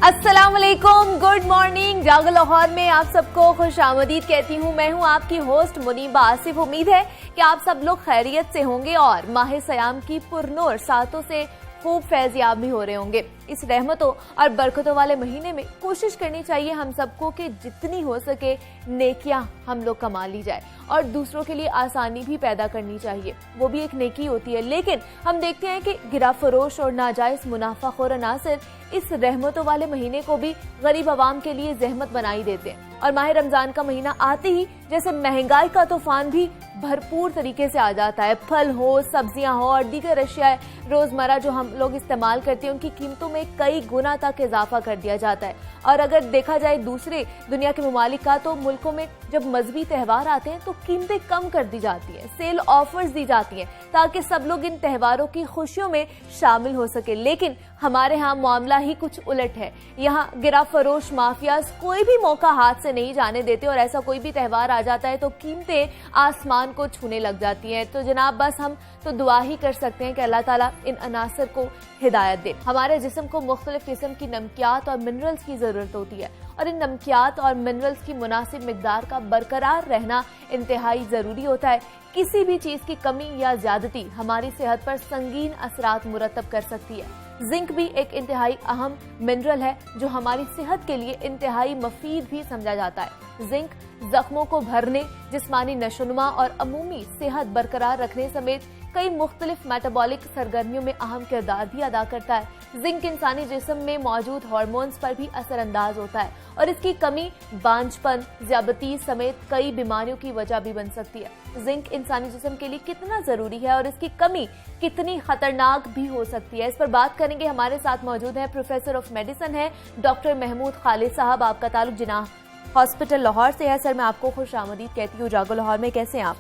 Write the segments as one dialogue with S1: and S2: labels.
S1: अस्सलाम वालेकुम, good morning. जागो लाहौर में आप सबको खुश आमदीद कहती हूँ। मैं हूँ आपकी होस्ट मुनीबा आसिफ। उम्मीद है कि आप सब लोग खैरियत से होंगे और माह सयाम की पुरनूर सातों से खूब फैज़याब भी हो रहे होंगे। इस रहमतों और बरकतों वाले महीने में कोशिश करनी चाहिए हम सबको कि जितनी हो सके नेकियां हम लोग कमा ली जाए और दूसरों के लिए आसानी भी पैदा करनी चाहिए, वो भी एक नेकी होती है। लेकिन हम देखते हैं कि गिरा फरोश और नाजायज मुनाफाखोर अनासर इस रहमतों वाले महीने को भी गरीब आवाम के लिए जहमत बनाई देते हैं और माह रमजान का महीना आते ही जैसे महंगाई का तूफान भी भरपूर तरीके से आ जाता है। फल हो, सब्जियां हो और दीगर अशिया रोजमर्रा जो हम लोग इस्तेमाल करते हैं उनकी कीमतों में कई गुना तक इजाफा कर दिया जाता है। और अगर देखा जाए दूसरे दुनिया के ममालिक का, तो मुल्कों में जब मजहबी त्यौहार आते हैं तो कीमतें कम कर दी जाती हैं, सेल ऑफर्स दी जाती हैं ताकि सब लोग इन त्योहारों की खुशियों में शामिल हो सके। लेकिन हमारे यहाँ मामला ही कुछ उलट है। यहाँ गिरा फरोश माफियाज कोई भी मौका हाथ से नहीं जाने देते और ऐसा कोई भी त्यौहार आ जाता है तो कीमतें आसमान को छूने लग जाती हैं। तो जनाब बस हम तो दुआ ही कर सकते हैं कि अल्लाह ताला इन अनासर को हिदायत दे। हमारे जिस्म को मुख्तलिफ किस्म की नमकियात और मिनरल्स की जरूरत होती है और इन नमकियात और मिनरल्स की मुनासिब मिकदार का बरकरार रहना इंतहाई जरूरी होता है। किसी भी चीज की कमी या ज्यादती हमारी सेहत पर संगीन असरात मुरतब कर सकती है। जिंक भी एक इंतहाई अहम मिनरल है जो हमारी सेहत के लिए इंतहाई मफीद भी समझा जाता है। जिंक जख्मों को भरने, जिस्मानी नशोनुमा और अमूमी सेहत बरकरार रखने समेत कई मुख्तलिफ मेटाबॉलिक सरगर्मियों में अहम किरदार भी अदा करता है। जिंक इंसानी जिस्म में मौजूद हार्मोन्स पर भी असरअंदाज होता है और इसकी कमी बांझपन, ज़ियाबतीस समेत कई बीमारियों की वजह भी बन सकती है। जिंक इंसानी जिस्म के लिए कितना जरूरी है और इसकी कमी कितनी खतरनाक भी हो सकती है, इस पर बात करेंगे। हमारे साथ मौजूद है प्रोफेसर ऑफ मेडिसिन है डॉक्टर महमूद खालिद साहब। आपका ताल्लुक जिनाह हॉस्पिटल लाहौर से है। सर मैं आपको खुश आमदीद कहती हूँ जागो लाहौर में। कैसे हैं आप?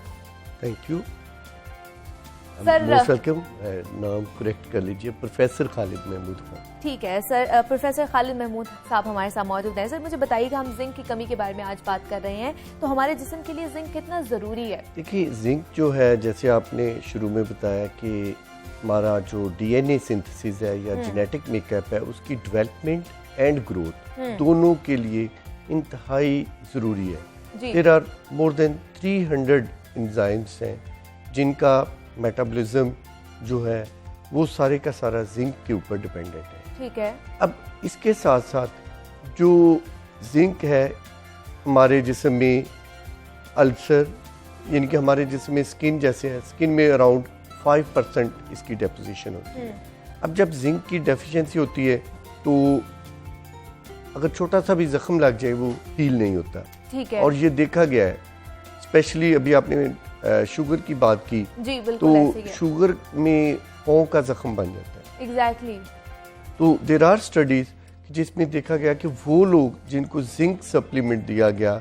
S2: Thank you
S1: sir.
S2: वेलकम, नाम करेक्ट कर लीजिए, प्रोफेसर खालिद महमूद खान।
S1: ठीक है सर। प्रोफेसर खालिद महमूद साहब हमारे साथ मौजूद हैं। सर मुझे बताइएगा, हम जिंक की कमी के बारे में आज बात कर रहे हैं, तो हमारे जिस्म के लिए जिंक कितना ज़रूरी है?
S2: देखिए, जिंक जो है, जैसे आपने शुरू में बताया कि हमारा जो डीएनए सिंथेसिस है या जेनेटिक मेकअप है, उसकी डेवलपमेंट एंड ग्रोथ दोनों के लिए इंतहाई ज़रूरी है। There are more than 300 enzymes हैं जिनका मेटाबॉलिज्म जो है वो सारे का सारा जिंक के ऊपर डिपेंडेंट है।
S1: ठीक है।
S2: अब इसके साथ साथ जो जिंक है हमारे जिस्म में अल्सर, यानी कि हमारे जिस्म में स्किन जैसे है, स्किन में अराउंड 5% इसकी डेपोजिशन होती है। अब जब जिंक की डेफिशिएंसी होती है तो अगर छोटा सा भी जख्म लग जाए वो हील नहीं होता।
S1: ठीक है।
S2: और ये देखा गया है, स्पेशली अभी आपने शुगर की बात की,
S1: जी बिल्कुल,
S2: तो शुगर में पाँव का जख्म बन जाता है।
S1: एग्जैक्टली।
S2: तो देयर आर स्टडीज जिसमें देखा गया कि वो लोग जिनको जिंक सप्लीमेंट दिया गया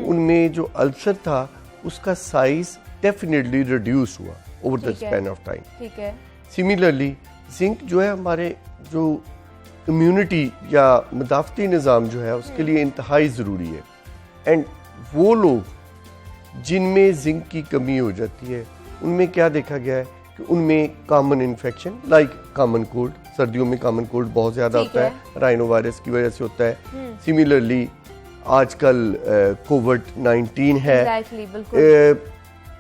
S2: उनमें जो अल्सर था उसका साइज डेफिनेटली रिड्यूस हुआ over the span of time.
S1: ठीक है।
S2: सिमिलरली जिंक जो है हमारे जो इम्यूनिटी या मुदाफ़ती निज़ाम जो है उसके लिए इंतहाई ज़रूरी है। एंड वो लोग जिनमें जिंक की कमी हो जाती है उनमें क्या देखा गया है कि उनमें common infection like common cold, सर्दियों में कॉमन कोल्ड बहुत ज़्यादा होता है, राइनो वायरस की वजह से होता है। सिमिलरली आजकल कोविड-19 है,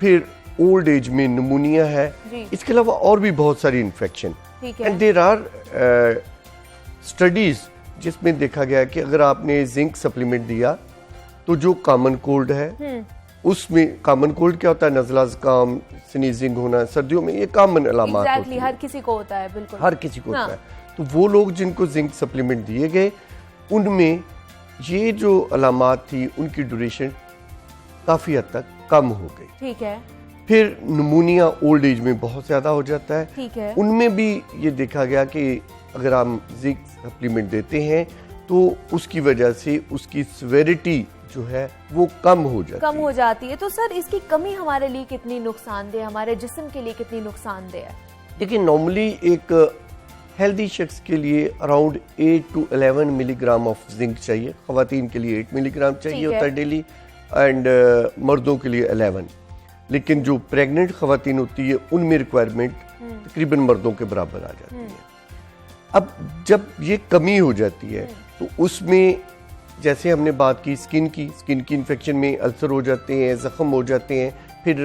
S2: फिर ओल्ड एज में निमोनिया है, इसके अलावा और भी बहुत सारी infection. And there are studies जिसमें देखा गया कि अगर आपने जिंक सप्लीमेंट दिया तो जो कॉमन कोल्ड है उसमें, कॉमन कोल्ड क्या होता है, नज़ला ज़ुकाम, स्नीजिंग होना सर्दियों में, ये कॉमन अलामात होती है,
S1: हर किसी को होता है। बिल्कुल
S2: हर किसी को होता है। तो वो लोग जिनको जिंक सप्लीमेंट दिए गए उनमें ये जो अलामात थी उनकी ड्यूरेशन काफ़ी हद तक कम हो गई।
S1: ठीक है।
S2: फिर निमोनिया ओल्ड एज में बहुत ज़्यादा हो जाता है।
S1: ठीक है।
S2: उनमें भी ये देखा गया कि अगर हम जिंक सप्लीमेंट देते हैं तो उसकी वजह से उसकी सिवियरिटी जो है वो कम हो जाती है।
S1: तो सर इसकी कमी हमारे लिए कितनी नुकसानदेह, हमारे जिस्म के लिए कितनी नुकसानदेह है?
S2: देखिए, नॉर्मली एक हेल्दी शख्स के लिए around 8 to 11 milligram of zinc चाहिए। ख्वातीन के लिए 8 मिलीग्राम चाहिए होता है डेली एंड मर्दों के लिए 11। लेकिन जो प्रेग्नेंट ख्वातीन होती है उनमें रिक्वायरमेंट तकरीबन मर्दों के बराबर आ जाती है। अब जब ये कमी हो जाती है तो उसमें जैसे हमने बात की स्किन की इन्फेक्शन में अल्सर हो जाते हैं, ज़ख्म हो जाते हैं, फिर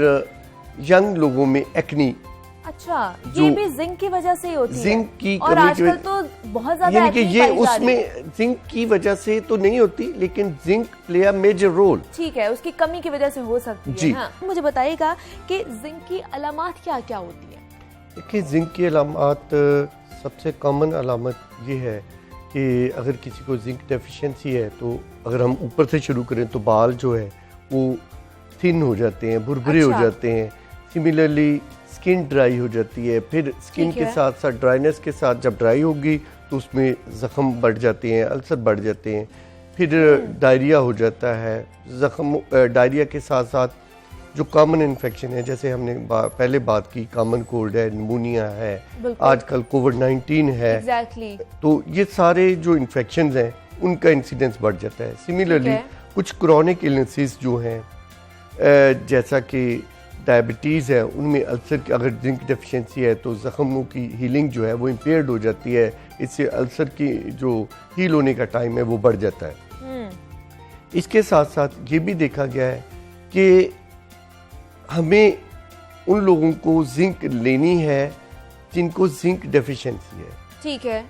S2: यंग लोगों में एक्नी।
S1: अच्छा, ये भी जिंक की वजह से ही होती है?
S2: जिंक की
S1: और
S2: कमी
S1: आजकल तो बहुत ज्यादा
S2: यानी कि
S1: एक्ने
S2: ये
S1: पाई जा रही है।
S2: उसमें जिंक की वजह से तो नहीं होती, लेकिन zinc play a major role.
S1: ठीक है, उसकी कमी की वजह से हो सकती है।
S2: जी।
S1: हाँ। मुझे बताइएगा कि जिंक की अलामत क्या क्या होती है?
S2: देखिए, जिंक की अलामत सबसे कॉमन अलामत ये है कि अगर किसी को जिंक डेफिशिएंसी है, तो अगर हम ऊपर से शुरू करें तो बाल जो है वो थिन हो जाते हैं, भुरभुरे हो जाते हैं। सिमिलरली स्किन ड्राई हो जाती है, फिर स्किन के साथ साथ ड्राइनेस के साथ जब ड्राई होगी तो उसमें ज़ख्म बढ़ जाते हैं, अल्सर बढ़ जाते हैं, फिर डायरिया हो जाता है। ज़ख्म डायरिया के साथ साथ जो कॉमन इन्फेक्शन है, जैसे हमने पहले बात की, कॉमन कोल्ड है, निमोनिया है, आजकल कोविड-19 है।
S1: एग्जैक्टली।
S2: तो ये सारे जो इन्फेक्शंस हैं उनका इंसिडेंस बढ़ जाता है। सिमिलरली कुछ क्रॉनिक इलनेसेस जो हैं, जैसा कि डायबिटीज़ है, उनमें अल्सर की अगर जिंक डेफिशिएंसी है तो ज़ख्मों की हीलिंग जो है वो इम्पेयर्ड हो जाती है। इससे अल्सर की जो हील होने का टाइम है वो बढ़ जाता है। इसके साथ साथ ये भी देखा गया है कि हमें उन लोगों को जिंक लेनी है जिनको जिंक डेफिशिएंसी है।
S1: ठीक है।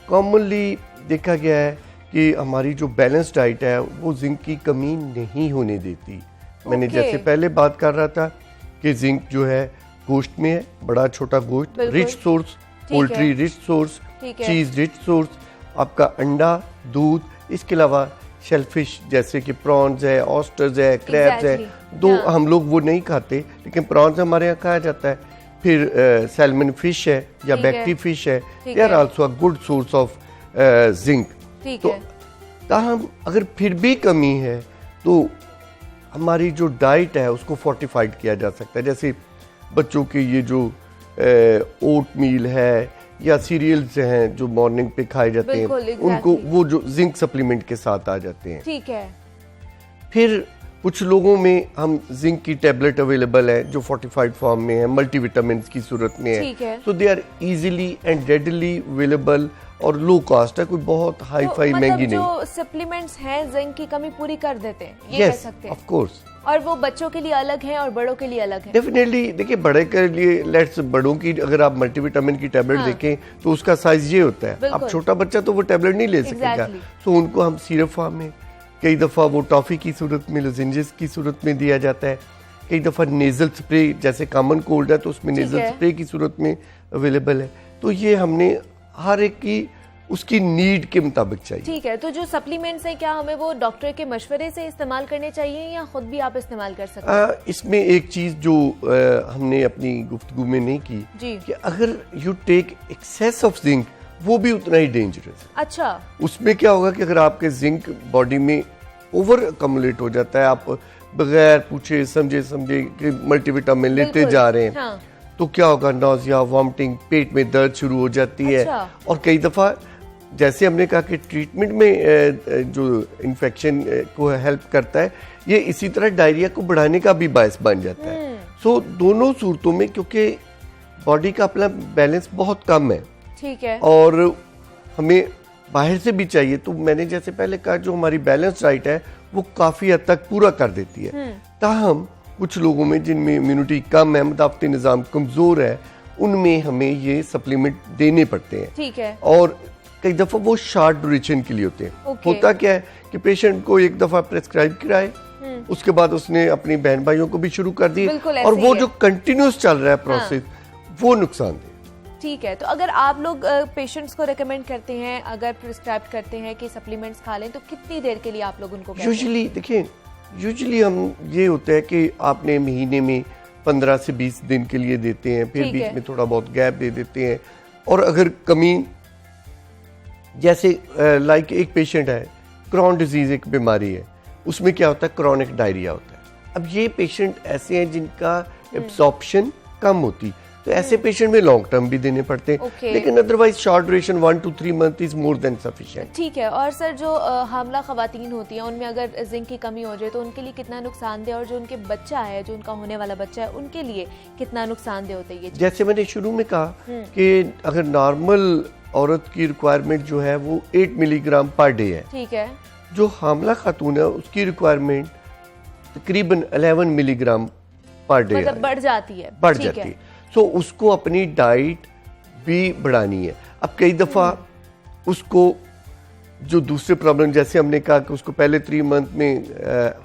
S2: कॉमनली देखा गया है कि हमारी जो बैलेंस डाइट है वो जिंक की कमी नहीं होने देती। मैंने जैसे पहले बात कर रहा था कि जिंक जो है गोश्त में है, बड़ा छोटा गोश्त, rich source, poultry rich source, चीज रिच सोर्स, आपका अंडा, दूध, इसके अलावा शेलफिश जैसे कि प्रॉन्स है, ऑस्टर्स है, क्रैब्स है। दो हम लोग वो नहीं खाते, लेकिन प्रॉन्स हमारे यहाँ खाया जाता है। फिर सैल्मन फिश है या बैक्टी फिश है, they are also a good source of zinc. तो ताहम अगर फिर भी कमी है तो हमारी जो डाइट है उसको फोर्टिफाइड किया जा सकता है। जैसे बच्चों के ये जो ओट मील है या सीरियल्स हैं जो मॉर्निंग पे खाए जाते हैं, उनको वो जो जिंक सप्लीमेंट के साथ आ जाते हैं।
S1: ठीक है।
S2: फिर कुछ लोगों में हम जिंक की टैबलेट अवेलेबल है जो फोर्टिफाइड फॉर्म में है, मल्टीविटामिन की सूरत में है। So they are easily and readily available और लो कॉस्ट है, कोई बहुत हाई फाई महंगी नहीं।
S1: जो सप्लीमेंट्स हैं जिंक की कमी पूरी कर देते हैं, ये कह सकते हैं।
S2: Of course.
S1: और वो बच्चों के लिए अलग है और बड़ों के लिए अलग है?
S2: डेफिनेटली। देखिए, बड़े के लिए लेट्स बड़ों की अगर आप मल्टीविटामिन की टैबलेट देखें तो उसका साइज ये होता है। अब छोटा बच्चा तो वो टैबलेट नहीं ले सकेगा, सो उनको हम सिरप फॉर्म में, कई दफ़ा वो टॉफ़ी की सूरत में, लोजेंजेस की सूरत में दिया जाता है, कई दफ़ा नेज़ल स्प्रे, जैसे कॉमन कोल्ड है तो उसमें नेज़ल स्प्रे की सूरत में अवेलेबल है। तो ये हमने हर एक की उसकी नीड के मुताबिक चाहिए।
S1: ठीक है। तो जो सप्लीमेंट्स हैं, क्या हमें वो डॉक्टर के मशवरे से इस्तेमाल करने चाहिए या खुद भी आप इस्तेमाल कर सकते हैं?
S2: इसमें एक चीज़ जो हमने अपनी गुफ्तगू में नहीं की कि अगर you take excess of zinc, वो भी उतना ही डेंजरस है।
S1: अच्छा। उसमें
S2: क्या होगा कि अगर आपके जिंक बॉडी में ओवर अकमुलेट हो जाता है, आप बगैर पूछे समझे कि मल्टीविटामिन लेते जा रहे हैं, तो क्या होगा, नौजिया, वॉमिटिंग, पेट में दर्द शुरू हो जाती है। और कई दफ़ा जैसे हमने कहा कि ट्रीटमेंट में जो इन्फेक्शन को हेल्प करता है, ये इसी तरह डायरिया को बढ़ाने का भी बायस बन जाता है। सो दोनों सूरतों में, क्योंकि बॉडी का अपना बैलेंस बहुत कम है,
S1: ठीक है, और
S2: हमें बाहर से भी चाहिए, तो मैंने जैसे पहले कहा जो हमारी बैलेंस डाइट है वो काफ़ी हद तक पूरा कर देती है। ताहम कुछ लोगों में जिनमें इम्यूनिटी कम है, मुदाफ़ती निज़ाम कमज़ोर है, उनमें हमें ये सप्लीमेंट देने पड़ते हैं।
S1: ठीक है।
S2: और कई दफ़ा वो शॉर्ट ड्यूरेशन के लिए होते हैं। होता क्या है कि पेशेंट को एक दफ़ा प्रेस्क्राइब कराए, उसके बाद उसने अपनी बहन भाइयों को भी शुरू कर दी, और वो जो कंटिन्यूस चल रहा है प्रोसेस, वो नुकसान दे।
S1: ठीक है। तो अगर आप लोग पेशेंट्स को रेकमेंड करते हैं, अगर प्रिस्क्राइब करते हैं कि सप्लीमेंट्स खा लें, तो कितनी देर के लिए आप लोग उनको कहते हैं?
S2: यूजुअली देखिए, यूजुअली हम ये होता है कि आपने महीने में 15 से 20 दिन के लिए देते हैं, फिर बीच में थोड़ा बहुत गैप दे देते हैं। और अगर कमी, जैसे लाइक एक पेशेंट है, क्रॉन डिजीज एक बीमारी है, उसमें क्या होता है, क्रॉनिक डायरिया होता है। अब ये पेशेंट ऐसे हैं जिनका एब्जॉर्प्शन कम होती, तो ऐसे पेशेंट में लॉन्ग टर्म भी देने पड़ते हैं, लेकिन otherwise short duration 1 to 3 months is more than sufficient.
S1: ठीक है। और सर, जो हामला खवातीन होती हैं, उनमें अगर जिंक की कमी हो जाए तो उनके लिए कितना नुकसानदेह, और जो उनके बच्चा है, जो उनका होने वाला बच्चा है, उनके लिए कितना नुकसानदेह होता है ये?
S2: जैसे मैंने शुरू में कहा कि अगर नॉर्मल औरत की रिक्वायरमेंट जो है वो 8 मिलीग्राम पर डे है।
S1: ठीक है।
S2: जो हामला खातून है उसकी रिक्वायरमेंट तकरीबन 11 मिलीग्राम पर डे
S1: मतलब बढ़ जाती है।
S2: बढ़ जाती है। सो उसको अपनी डाइट भी बढ़ानी है। अब कई दफ़ा उसको जो दूसरे प्रॉब्लम, जैसे हमने कहा कि उसको पहले 3 मंथ में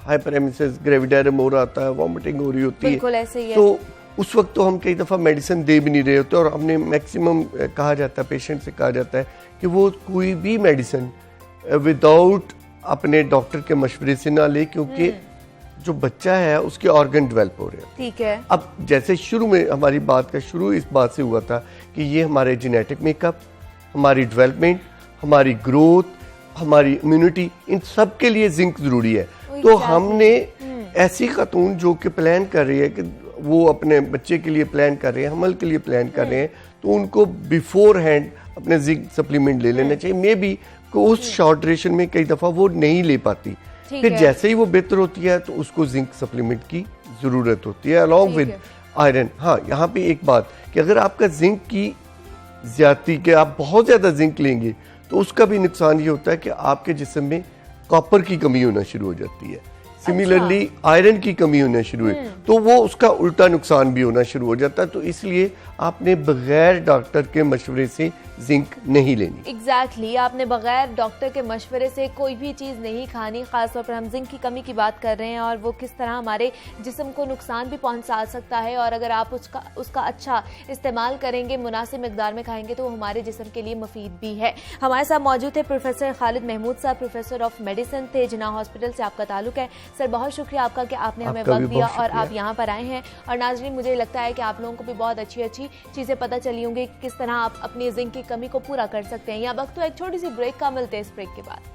S2: हाइपरेमेसिस ग्रेविडेरम हो रहा था, वॉमिटिंग हो रही होती है,
S1: बिल्कुल ऐसे ही है।
S2: तो उस वक्त तो हम कई दफ़ा मेडिसिन दे भी नहीं रहे होते, और हमने मैक्सिमम कहा जाता है, पेशेंट से कहा जाता है कि वो कोई भी मेडिसिन विदाउट अपने डॉक्टर के मशवरे से ना ले, क्योंकि जो बच्चा है उसके ऑर्गन डेवलप हो रहे हैं।
S1: ठीक है।
S2: अब जैसे शुरू में हमारी बात का शुरू इस बात से हुआ था कि ये हमारे जेनेटिक मेकअप, हमारी डेवलपमेंट, हमारी ग्रोथ, हमारी इम्यूनिटी, इन सब के लिए जिंक जरूरी है। तो हमने ऐसी खातून जो कि प्लान कर रही है कि वो अपने बच्चे के लिए प्लान कर रहे हैं, हमल के लिए प्लान कर रहे हैं, तो उनको बिफोर हैंड अपने जिंक सप्लीमेंट ले लेना चाहिए। मे बी को उस शॉर्ट ड्यूरेशन में कई दफ़ा वो नहीं ले पाती, फिर जैसे ही वो बेहतर होती है तो उसको जिंक सप्लीमेंट की ज़रूरत होती है अलॉन्ग विद आयरन। हाँ, यहाँ पे एक बात कि अगर आपका जिंक की ज्यादती के आप बहुत ज़्यादा जिंक लेंगे तो उसका भी नुकसान ये होता है कि आपके जिस्म में कॉपर की कमी होना शुरू हो जाती है। सिमिलरली आयरन की कमी होना शुरू हुई तो वो उसका उल्टा नुकसान भी होना शुरू हो जाता है। तो इसलिए आपने बगैर डॉक्टर के मशवरे से जिंक नहीं लेनी।
S1: एग्जैक्टली आपने बगैर डॉक्टर के मशवरे से कोई भी चीज़ नहीं खानी। खासतौर पर हम जिंक की कमी की बात कर रहे हैं और वो किस तरह हमारे जिस्म को नुकसान भी पहुंचा सकता है, और अगर आप उसका अच्छा इस्तेमाल करेंगे, मुनासिब मिकदार में खाएंगे, तो वो हमारे जिस्म के लिए मुफीद भी है। हमारे साथ मौजूद थे प्रोफेसर खालिद महमूद साहब, प्रोफेसर ऑफ मेडिसिन थे, जिन्ना हॉस्पिटल से आपका ताल्लुक है। सर, बहुत शुक्रिया आपका कि आपने हमें वक्त दिया और आप यहाँ पर आए हैं। और नाज़रीन, मुझे लगता है कि आप लोगों को भी बहुत अच्छी अच्छी चीज़ें पता चली होंगी किस तरह आप अपनी जिंक की कमी को पूरा कर सकते हैं। यहाँ वक्त तो एक छोटी सी ब्रेक का, मिलते हैं इस ब्रेक के बाद।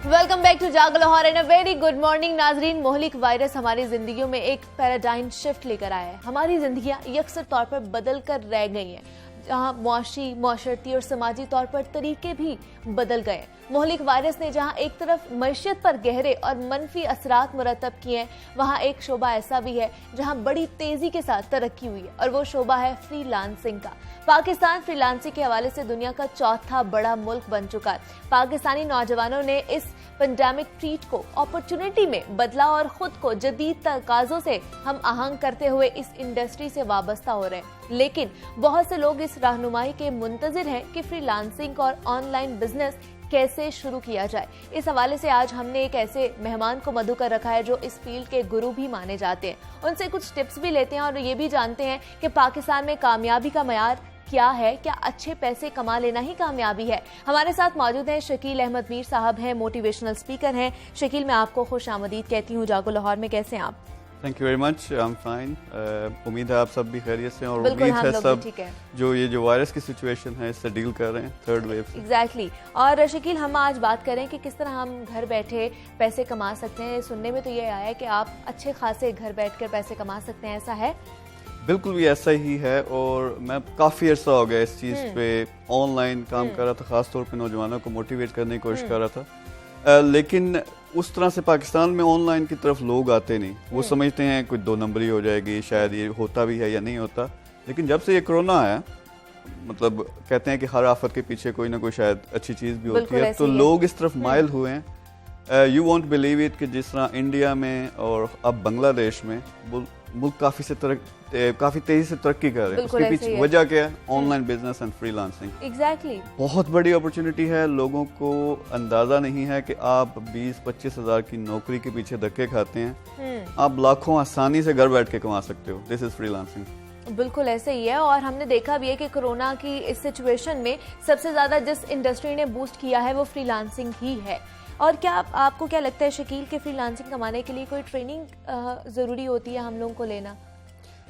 S1: वेलकम बैक टू जागो Lahore and a very good morning. नाजरीन, मोहलिक वायरस हमारी जिंदगियों में एक पैराडाइम शिफ्ट लेकर आया है। हमारी जिंदगियां यकसर तौर पर बदल कर रह गई हैं, जहां मुआशी, माशरती और समाजी तौर पर तरीके भी बदल गए। मोहलिक वायरस ने जहां एक तरफ मईशत पर गहरे और मनफी असरात मुरतब किए हैं, वहां एक शोबा ऐसा भी है जहां बड़ी तेजी के साथ तरक्की हुई है, और वो शोबा है फ्रीलांसिंग का। पाकिस्तान फ्रीलांसिंग के हवाले से दुनिया का चौथा बड़ा मुल्क बन चुका है। पाकिस्तानी नौजवानों ने इस पेंडेमिक ट्रीट को अपॉर्चुनिटी में बदला और खुद को जदीद तकाज़ों से हम आहंग करते हुए इस इंडस्ट्री से वाबस्ता हो रहे हैं। लेकिन बहुत से लोग इस रहनुमाई के मुंतजिर हैं कि फ्रीलांसिंग और ऑनलाइन बिजनेस कैसे शुरू किया जाए। इस हवाले से आज हमने एक ऐसे मेहमान को मधु कर रखा है जो इस फील्ड के गुरु भी माने जाते हैं। उनसे कुछ टिप्स भी लेते हैं और ये भी जानते हैं कि पाकिस्तान में कामयाबी का मयार क्या है, क्या अच्छे पैसे कमा लेना ही कामयाबी है। हमारे साथ मौजूद हैं शकील अहमद मीर साहब, हैं मोटिवेशनल स्पीकर हैं। शकील, मैं आपको खुश आमदीद कहती हूँ जागो लाहौर में। कैसे हैं आप?
S3: Thank you very much, I am fine. उम्मीद है आप सब भी खैरियत से, और उम्मीद है सब जो वायरस की सिचुएशन है इससे डील कर रहे हैं, थर्ड वेव से।
S1: एग्जैक्टली। और शकील, हम आज बात करें कि किस तरह हम घर बैठे पैसे कमा सकते हैं। सुनने में तो ये आया है कि आप अच्छे खासे घर बैठकर पैसे कमा सकते हैं, ऐसा है?
S3: बिल्कुल भी ऐसा ही है, और मैं काफ़ी अर्सा हो गया इस चीज़ पे ऑनलाइन काम कर रहा था, ख़ासतौर पे नौजवानों को मोटिवेट करने की कोशिश कर रहा था। लेकिन उस तरह से पाकिस्तान में ऑनलाइन की तरफ लोग आते नहीं। वो समझते हैं कुछ 2 नंबरी हो जाएगी, शायद ये होता भी है या नहीं होता। लेकिन जब से ये कोरोना आया, मतलब कहते हैं कि हर आफत के पीछे कोई ना कोई शायद अच्छी चीज़ भी होती है, तो लोग इस तरफ माइल हुए हैं। यू वॉन्ट बिलीव इट कि जिस तरह इंडिया में और अब बांग्लादेश में मुल्क काफी तेजी से तरक्की कर रहे हैं। उसके पीछे वजह क्या है? Online business and freelancing.
S1: Exactly.
S3: बहुत बड़ी अपॉर्चुनिटी है। लोगों को अंदाजा नहीं है कि आप 20-25 हज़ार की नौकरी के पीछे धक्के खाते हैं, आप लाखों आसानी से घर बैठ के कमा सकते हो। This is freelancing.
S1: बिल्कुल ऐसे ही है, और हमने देखा भी है कि कोरोना की इस सिचुएशन में सबसे ज्यादा जिस इंडस्ट्री ने बूस्ट किया है वो फ्रीलांसिंग ही है। और क्या आपको क्या लगता है शकील के फ्रीलांसिंग कमाने के लिए कोई ट्रेनिंग जरूरी होती है हम लोगों को लेना?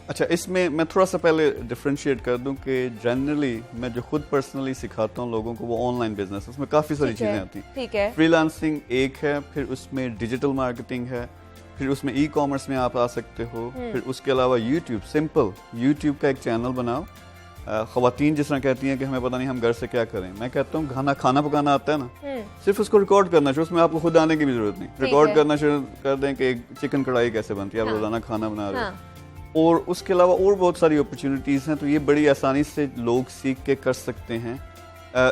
S3: अच्छा, इसमें मैं थोड़ा सा पहले डिफरेंशिएट कर दूं कि जनरली मैं जो खुद पर्सनली सिखाता हूं लोगों को वो ऑनलाइन बिजनेस, उसमें काफ़ी सारी चीज़ें आती हैं।
S1: ठीक है।
S3: फ्रीलांसिंग एक है, फिर उसमें डिजिटल मार्केटिंग है, फिर उसमें ई कॉमर्स में आप आ सकते हो, फिर उसके अलावा यूट्यूब, सिंपल यूट्यूब का एक चैनल बनाओ, ख़वातीन जिस तरह कहती हैं कि हमें पता नहीं हम घर से क्या करें, मैं कहता हूँ खाना पकाना आता है ना, सिर्फ उसको रिकॉर्ड करना चाहिए, उसमें आपको खुद आने की भी जरूरत नहीं, रिकॉर्ड करना शुरू कर दें कि चिकन कढ़ाई कैसे बनती है, आप रोजाना खाना बना रहे हो। और उसके अलावा और बहुत सारी अपॉर्चुनिटीज़ हैं, तो ये बड़ी आसानी से लोग सीख के कर सकते हैं।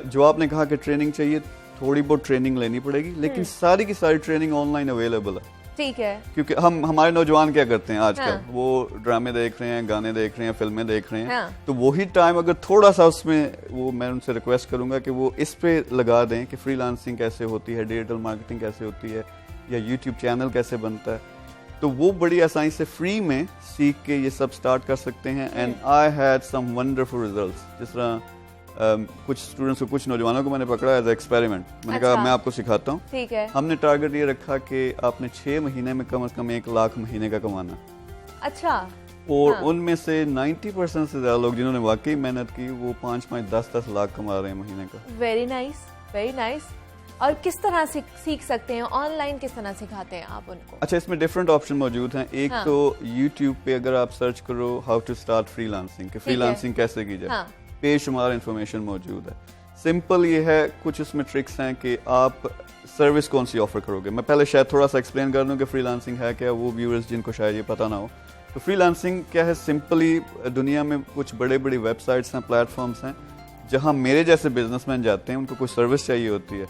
S3: जो आपने कहा कि ट्रेनिंग चाहिए, थोड़ी बहुत ट्रेनिंग लेनी पड़ेगी, लेकिन सारी की सारी ट्रेनिंग ऑनलाइन अवेलेबल है।
S1: ठीक है,
S3: क्योंकि हमारे नौजवान क्या करते हैं आजकल, वो ड्रामे देख रहे हैं, गाने देख रहे हैं, फिल्में देख रहे हैं, तो वही टाइम अगर थोड़ा सा उसमें, वो मैं उनसे रिक्वेस्ट करूंगा कि वो इस पे लगा दें कि फ्रीलांसिंग कैसे होती है, डिजिटल मार्केटिंग कैसे होती है, या यूट्यूब चैनल कैसे बनता है, तो वो बड़ी आसानी से फ्री में सीख के ये सब स्टार्ट कर सकते हैं। And I had some wonderful results. जिस तरह कुछ स्टूडेंट्स को, कुछ नौजवानों को मैंने पकड़ा एज एक्सपेरिमेंट, मैंने कहा मैं आपको सिखाता हूँ।
S1: ठीक है। हमने
S3: टारगेट ये रखा कि आपने 6 महीने में कम से कम 1 लाख महीने का कमाना।
S1: अच्छा।
S3: और उनमें से 90% से ज्यादा लोग जिन्होंने वाकई मेहनत की, वो 5-5, 10-10 लाख कमा रहे हैं महीने का।
S1: Very nice, very nice. और किस तरह से सीख सकते हैं ऑनलाइन, किस तरह सिखाते हैं आप उनको?
S3: अच्छा, इसमें डिफरेंट ऑप्शन मौजूद हैं। एक तो यूट्यूब पे अगर आप सर्च करो हाउ टू स्टार्ट फ्रीलांसिंग, कि फ्रीलांसिंग कैसे की जाए, बेशुमार इंफॉर्मेशन मौजूद है। सिंपल ये है, कुछ उसमें ट्रिक्स हैं कि आप सर्विस कौन सी ऑफर करोगे। मैं पहले शायद थोड़ा सा एक्सप्लेन कर दूं कि फ्रीलांसिंग है क्या, वो व्यूअर्स जिनको शायद ये पता ना हो। तो फ्रीलांसिंग क्या है, सिंपली दुनिया में कुछ बड़े बड़ी वेबसाइट्स हैं, प्लेटफॉर्म्स हैं, जहां मेरे जैसे बिजनेसमैन जाते हैं, उनको कोई सर्विस चाहिए होती है,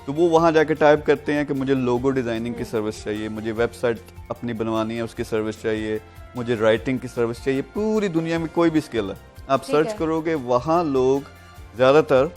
S3: तो वो वहां जाके टाइप करते हैं कि मुझे लोगो डिजाइनिंग की सर्विस चाहिए, मुझे वेबसाइट अपनी बनवानी है उसकी सर्विस चाहिए, मुझे राइटिंग की सर्विस चाहिए। पूरी दुनिया में कोई भी स्किल है, आप सर्च करोगे, वहाँ लोग ज़्यादातर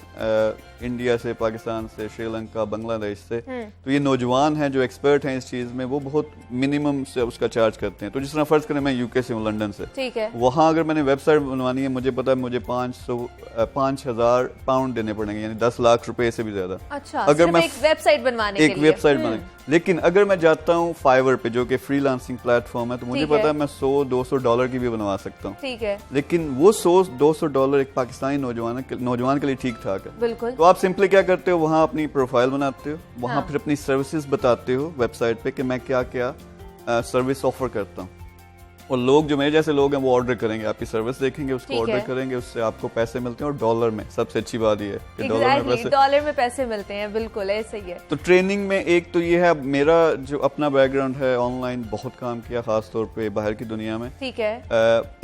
S3: इंडिया से, पाकिस्तान से, श्रीलंका, बांग्लादेश से, तो ये नौजवान हैं जो एक्सपर्ट हैं इस चीज़ में, वो बहुत मिनिमम से उसका चार्ज करते हैं। तो जिस तरह फर्ज करें मैं यूके से हूँ, लंदन से,
S1: ठीक है,
S3: वहाँ अगर मैंने वेबसाइट बनवानी है, मुझे पता है मुझे 5,000 पाउंड देने पड़ेंगे, यानी 10 लाख रुपए से भी ज्यादा।
S1: अच्छा, अगर मैं एक वेबसाइट बनवाने
S3: लेकिन अगर मैं जाता हूँ फाइवर पे, जो कि फ्रीलांसिंग प्लेटफॉर्म है, तो मुझे पता है मैं $100-200 की भी बनवा सकता हूँ।
S1: ठीक है,
S3: लेकिन वो $100-200 एक पाकिस्तानी नौजवान के लिए ठीक ठाक है।
S1: बिल्कुल।
S3: तो आप सिंपली क्या करते हो, वहाँ अपनी प्रोफाइल बनाते हो, वहाँ फिर अपनी सर्विसेज बताते हो वेबसाइट पे कि मैं क्या क्या सर्विस ऑफर करता हूँ, और लोग जो मेरे जैसे लोग हैं वो ऑर्डर करेंगे, आपकी सर्विस देखेंगे, उसको ऑर्डर करेंगे, उससे आपको पैसे मिलते हैं, और डॉलर में। सबसे अच्छी बात ये है कि
S1: डॉलर में पैसे मिलते हैं। बिल्कुल ऐसे ही है।
S3: तो ट्रेनिंग में एक तो ये है, मेरा जो अपना बैकग्राउंड है, ऑनलाइन बहुत काम किया, खास तौर पे बाहर की दुनिया में।
S1: ठीक है।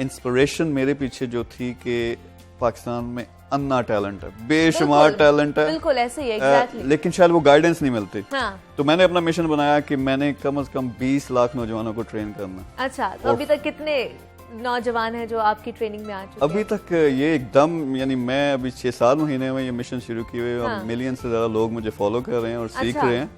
S3: इंस्पिरेशन मेरे पीछे जो थी कि पाकिस्तान में अन्ना टैलेंट है, बेशुमार टैलेंट है,
S1: बिल्कुल ऐसे ही, एग्जैक्टली।
S3: लेकिन शायद वो गाइडेंस नहीं मिलती।
S1: हाँ। तो
S3: मैंने अपना मिशन बनाया कि मैंने कम से कम 20 लाख नौजवानों को ट्रेन करना।
S1: अच्छा, तो अभी तक कितने नौजवान हैं जो आपकी ट्रेनिंग में आ चुके हैं?
S3: अभी तक ये एकदम, यानी मैं अभी 6-7 महीने में ये मिशन शुरू किए हुए, अब मिलियन से ज्यादा लोग मुझे फॉलो कर रहे हैं और सीख रहे हैं।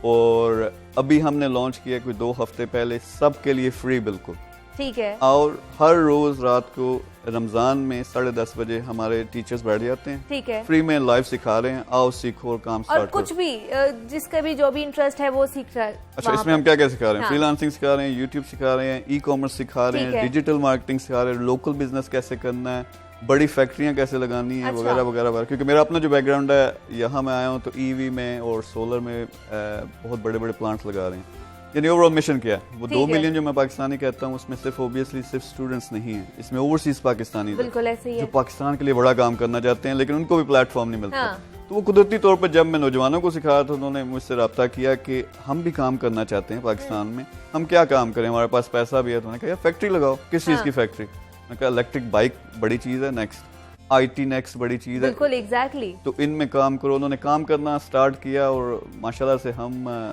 S3: और अभी हमने लॉन्च किया कोई 2 हफ्ते पहले, सबके लिए फ्री, बिल्कुल।
S1: ठीक है।
S3: और हर रोज रात को रमजान में 10:30 बजे हमारे टीचर्स बैठ जाते हैं।
S1: ठीक है।
S3: फ्री में लाइव सिखा रहे हैं, आओ सीखो और काम स्टार्ट करो।
S1: और कुछ भी जिसका भी जो भी इंटरेस्ट है वो सीख रहा है।
S3: अच्छा, इसमें हम क्या क्या सिखा रहे हैं? फ्रीलांसिंग सिखा रहे हैं, यूट्यूब सिखा रहे हैं, ई-कॉमर्स सिखा रहे हैं, डिजिटल मार्केटिंग सिखा रहे हैं, लोकल बिजनेस कैसे करना है, बड़ी फैक्ट्रियां कैसे लगानी है, वगैरह वगैरह। क्योंकि मेरा अपना जो बैकग्राउंड है, यहाँ मैं आया हूँ तो ईवी में और सोलर में बहुत बड़े बड़े प्लांट्स लगा रहे हैं। यानी ओवरऑल मिशन क्या है, वो 2 मिलियन जो मैं पाकिस्तानी कहता हूँ, उसमें सिर्फ ऑब्वियसली सिर्फ स्टूडेंट्स नहीं है, इसमें ओवरसीज पाकिस्तानी
S1: बिल्कुल ऐसे ही है,
S3: जो पाकिस्तान के लिए बड़ा काम करना चाहते हैं, लेकिन उनको भी प्लेटफॉर्म नहीं मिलता। तो वो कुदरती तौर पर जब मैं नौजवानों को सिखाया तो उन्होंने मुझसे रब्ता किया कि हम भी काम करना चाहते हैं पाकिस्तान में, हम क्या काम करें, हमारे पास पैसा भी है। तो मैंने कहा यार फैक्ट्री लगाओ। किस चीज की फैक्ट्री? मैंने कहा इलेक्ट्रिक बाइक बड़ी चीज है, नेक्स्ट IT नेक्स्ट बड़ी चीज है।
S1: बिल्कुल एग्जैक्टली।
S3: तो इनमें काम करो। उन्होंने काम करना स्टार्ट किया और माशाल्लाह से हम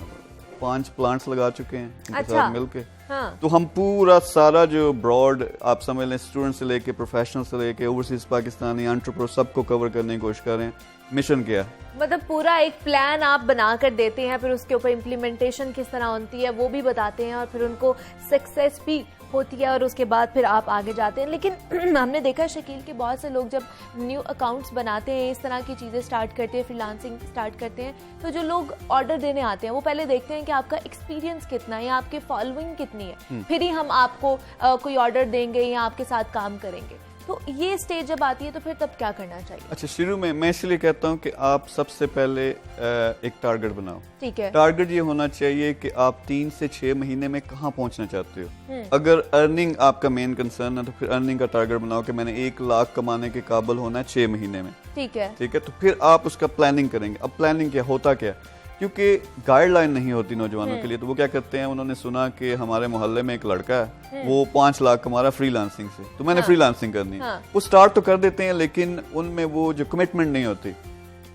S3: 5 प्लांट्स लगा चुके हैं इनके साथ मिलके।
S1: हाँ।
S3: तो हम पूरा सारा जो ब्रॉड, आप समझ लें, स्टूडेंट से लेके प्रोफेशनल से लेके ओवरसीज पाकिस्तानी एंटरप्रेन्योर, सबको कवर करने की कोशिश कर रहे हैं। मिशन क्या है,
S1: मतलब पूरा एक प्लान आप बना कर देते हैं, फिर उसके ऊपर इम्प्लीमेंटेशन किस तरह होती है वो भी बताते हैं, और फिर उनको सक्सेस भी होती है, और उसके बाद फिर आप आगे जाते हैं। लेकिन हमने देखा शकील कि बहुत से लोग जब न्यू अकाउंट्स बनाते हैं, इस तरह की चीज़ें स्टार्ट करते हैं, फ्रीलांसिंग स्टार्ट करते हैं, तो जो लोग ऑर्डर देने आते हैं वो पहले देखते हैं कि आपका एक्सपीरियंस कितना है या आपकी फॉलोइंग कितनी है, फिर ही हम आपको कोई ऑर्डर देंगे या आपके साथ काम करेंगे। तो ये स्टेज जब आती है तो फिर तब क्या करना चाहिए?
S3: अच्छा, शुरू में मैं इसलिए कहता हूँ कि आप सबसे पहले एक टारगेट बनाओ।
S1: ठीक है।
S3: टारगेट ये होना चाहिए कि आप 3 से 6 महीने में कहाँ पहुंचना चाहते हो। अगर अर्निंग आपका मेन कंसर्न है तो फिर अर्निंग का टारगेट बनाओ कि मैंने 1 लाख कमाने के काबिल होना है 6 महीने में।
S1: ठीक है।
S3: ठीक है, तो फिर आप उसका प्लानिंग करेंगे। अब प्लानिंग क्या होता क्या, क्योंकि गाइडलाइन नहीं होती नौजवानों के लिए, तो वो क्या करते हैं, उन्होंने सुना कि हमारे मोहल्ले में एक लड़का है वो 5 लाख कमा रहा है फ्रीलांसिंग से, तो मैंने फ्रीलांसिंग करनी है। वो स्टार्ट तो कर देते हैं लेकिन उनमें वो जो कमिटमेंट नहीं होती,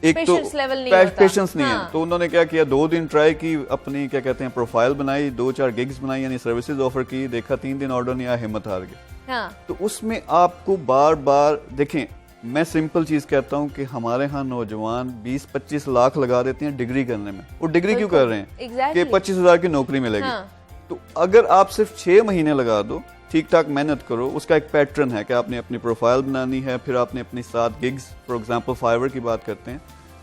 S3: एक तो पेशेंस नहीं है। तो उन्होंने क्या किया, 2 दिन ट्राई की, अपनी क्या कहते हैं प्रोफाइल बनाई, 2-4 गिग्स बनाई यानी सर्विसेज ऑफर की, देखा 3 दिन ऑर्डर नहीं आया, हिम्मत हार गए। तो उसमें आपको बार बार देखें, मैं सिंपल चीज कहता हूं कि हमारे यहाँ नौजवान 20-25 लाख लगा देते हैं डिग्री करने में। वो डिग्री क्यों कर रहे हैं कि 25,000 की नौकरी मिलेगी। तो अगर आप सिर्फ 6 महीने लगा दो, ठीक ठाक मेहनत करो, उसका एक पैटर्न है कि आपने अपनी प्रोफाइल बनानी है, फिर आपने अपनी 7 गिग्स, फॉर एग्जांपल फाइवर की बात करते हैं,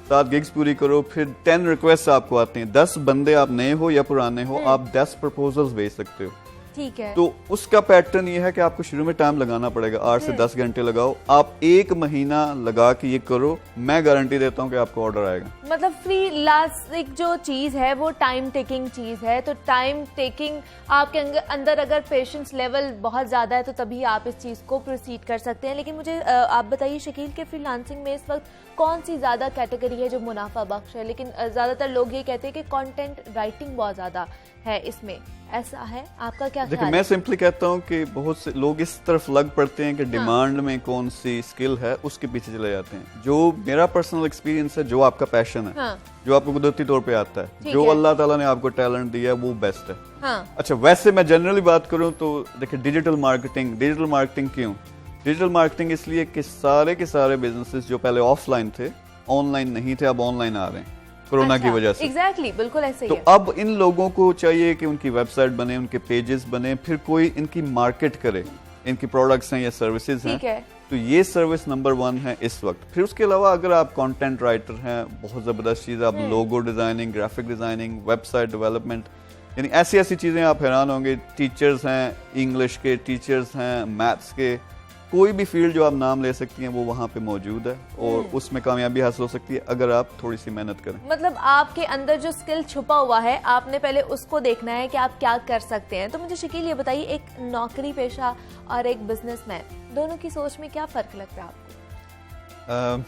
S3: 7 गिग्स पूरी करो, फिर 10 रिक्वेस्ट आपको आते हैं, 10 बंदे आप नए हो या पुराने हो, आप 10 प्रपोजल्स भेज सकते हो।
S1: ठीक है।
S3: तो उसका पैटर्न ये है कि आपको शुरू में टाइम लगाना पड़ेगा, 8 से 10 घंटे लगाओ। आप 1 महीना लगा के ये करो, मैं गारंटी देता हूँ कि आपको ऑर्डर आएगा। मतलब
S1: फ्रीलांसिंग जो चीज है वो टाइम टेकिंग चीज है, तो टाइम टेकिंग आपके अंदर अगर पेशेंस लेवल बहुत ज्यादा है तो तभी आप इस चीज को प्रोसीड कर सकते हैं। लेकिन मुझे आप बताइए शकील के फ्रीलांसिंग में इस वक्त कौन सी ज्यादा कैटेगरी है जो मुनाफा बख्श है? लेकिन ज्यादातर लोग ये कहते हैं कि कंटेंट राइटिंग बहुत ज्यादा है इसमें, ऐसा है? आपका क्या ख्याल है?
S3: मैं सिंपली कहता हूँ कि बहुत से लोग इस तरफ लग पड़ते हैं कि डिमांड में कौन सी स्किल है उसके पीछे चले जाते हैं। जो मेरा पर्सनल एक्सपीरियंस है, जो आपका पैशन है, जो आपको कुदरती तौर पे आता है, जो अल्लाह ताला ने आपको टैलेंट दिया है, वो बेस्ट है। अच्छा, वैसे मैं जनरली बात करूँ तो देखिए, डिजिटल मार्केटिंग क्यों? डिजिटल मार्केटिंग इसलिए कि सारे के सारे बिजनेसेस जो पहले ऑफलाइन थे, ऑनलाइन नहीं थे, अब ऑनलाइन आ रहे हैं कोरोना की वजह से।
S1: एग्जैक्टली, बिल्कुल ऐसे ही
S3: तो
S1: है।
S3: अब इन लोगों को चाहिए कि उनकी वेबसाइट बने, उनके पेजेस बने, फिर कोई इनकी मार्केट करे, इनकी प्रोडक्ट्स हैं या सर्विसेज हैं। तो ये सर्विस नंबर 1 है इस वक्त। फिर उसके अलावा अगर आप कंटेंट राइटर हैं, बहुत जबरदस्त चीज, आप logo designing, graphic designing, website development, यानी ऐसी ऐसी चीजें आप हैरान होंगे। टीचर्स हैं, इंग्लिश के टीचर्स हैं, मैथ्स के, कोई भी फील्ड जो आप नाम ले सकती हैं वो वहाँ पे मौजूद है और उसमें कामयाबी हासिल हो सकती है अगर आप थोड़ी सी मेहनत करें।
S1: मतलब आपके अंदर जो स्किल छुपा हुआ है, आपने पहले उसको देखना है कि आप क्या कर सकते हैं। तो मुझे शकील ये बताइए, एक नौकरी पेशा और एक बिजनेसमैन, दोनों की सोच में क्या फर्क लगता है आपको?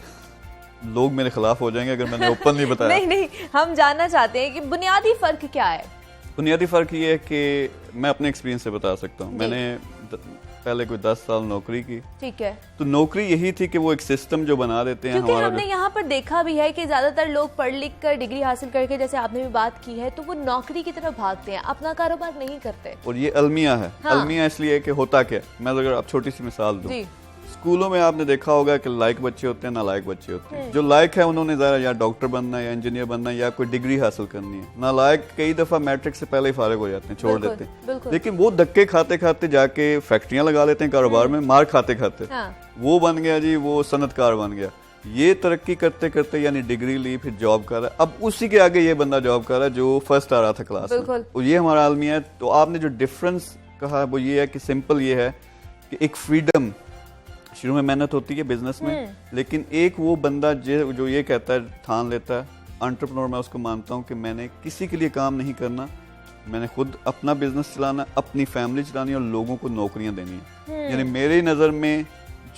S3: लोग मेरे खिलाफ हो जाएंगे अगर मैंने ओपन नहीं बताया।
S1: नहीं, हम जानना चाहते हैं कि बुनियादी फर्क क्या है।
S3: बुनियादी फर्क ये है कि मैं अपने एक्सपीरियंस से बता सकता हूँ। मैंने पहले कोई 10 साल नौकरी की।
S1: ठीक है।
S3: तो नौकरी यही थी कि वो एक सिस्टम जो बना देते हैं।
S1: क्योंकि हमने यहाँ पर देखा भी है कि ज्यादातर लोग पढ़ लिख कर डिग्री हासिल करके, जैसे आपने भी बात की है, तो वो नौकरी की तरफ भागते हैं, अपना कारोबार नहीं करते।
S3: और ये अलमिया है। अलमिया इसलिए कि होता क्या, मैं अगर आप छोटी सी मिसाल दूं, स्कूलों में आपने देखा होगा कि लायक बच्चे होते हैं, नालायक बच्चे होते हैं। जो लायक है उन्होंने ज़रा या डॉक्टर बनना है या इंजीनियर बनना है या कोई डिग्री हासिल करनी है। नालायक कई दफ़ा मैट्रिक से पहले ही फारिग हो जाते हैं, छोड़ देते हैं। लेकिन वो धक्के खाते खाते जाके फैक्ट्रियां लगा लेते हैं कारोबार में, मार खाते खाते वो बन गया जी, वो सनतकार बन गया। ये तरक्की करते करते यानी डिग्री ली, फिर जॉब कर रहा है। अब उसी के आगे ये बंदा जॉब कर रहा है जो फर्स्ट आ रहा था क्लास में। और ये हमारा आलमिया है। तो आपने जो डिफरेंस कहा वो ये है कि सिंपल ये है कि एक फ्रीडम, शुरू में मेहनत होती है बिजनेस में, लेकिन एक वो बंदा जो ये कहता है, ठान लेता है, एंटरप्रेन्योर मैं उसको मानता हूँ कि मैंने किसी के लिए काम नहीं करना, मैंने खुद अपना बिजनेस चलाना, अपनी फैमिली चलानी और लोगों को नौकरियां देनी है। यानी मेरी नजर में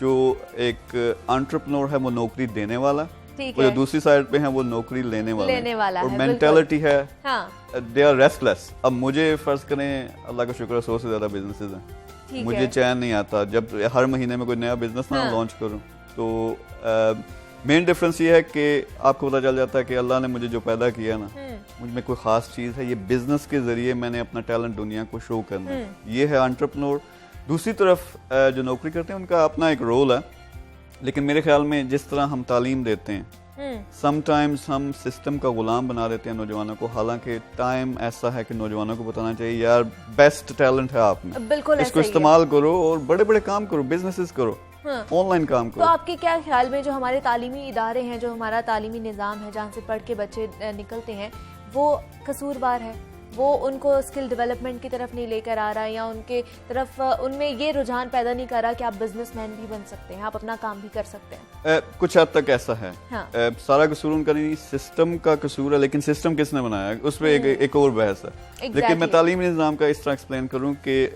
S3: जो एक एंटरप्रेन्योर है वो नौकरी देने वाला, और जो दूसरी साइड पे है वो नौकरी लेने वाला और मेंटालिटी है, दे आर रेस्टलेस। अब मुझे फर्ज करें, अल्लाह का शुक्र है 100 से ज्यादा बिजनेसेस हैं, मुझे चैन नहीं आता जब हर महीने में कोई नया बिजनेस ना लॉन्च करूं। तो मेन डिफरेंस ये है कि आपको पता चल जाता है कि अल्लाह ने मुझे जो पैदा किया ना, मुझ में कोई खास चीज है, ये बिजनेस के जरिए मैंने अपना टैलेंट दुनिया को शो करना है। ये है एंटरप्रेन्योर। दूसरी तरफ जो नौकरी करते हैं उनका अपना एक रोल है, लेकिन मेरे ख्याल में जिस तरह हम तालीम देते हैं, समटाइम्स हम सिस्टम का गुलाम बना देते हैं नौजवानों को। हालांकि टाइम ऐसा है कि नौजवानों को बताना चाहिए यार बेस्ट टैलेंट है आप में,
S1: बिल्कुल
S3: इसको इस्तेमाल करो और बड़े बड़े काम करो, बिजनेसेस करो, ऑनलाइन काम करो।
S1: तो आपके क्या ख्याल में जो हमारे तालीमी इदारे हैं, जो हमारा तालीमी निज़ाम है, जहाँ से पढ़ के बच्चे निकलते हैं, वो कसूरवार है वो उनको स्किल डेवलपमेंट की तरफ नहीं लेकर आ रहा है, या उनके तरफ उनमें ये रुझान पैदा नहीं कर रहा कि आप बिजनेसमैन भी बन सकते हैं, आप अपना काम भी कर सकते हैं।
S3: कुछ हद तक ऐसा है।
S1: हाँ।
S3: सारा कसूर उनका नहीं, सिस्टम का कसूर है, लेकिन सिस्टम किसने बनाया उस पर एक और बहस है। लेकिन मैं तालीमी निज़ाम का इस तरह एक्सप्लेन करूँ कि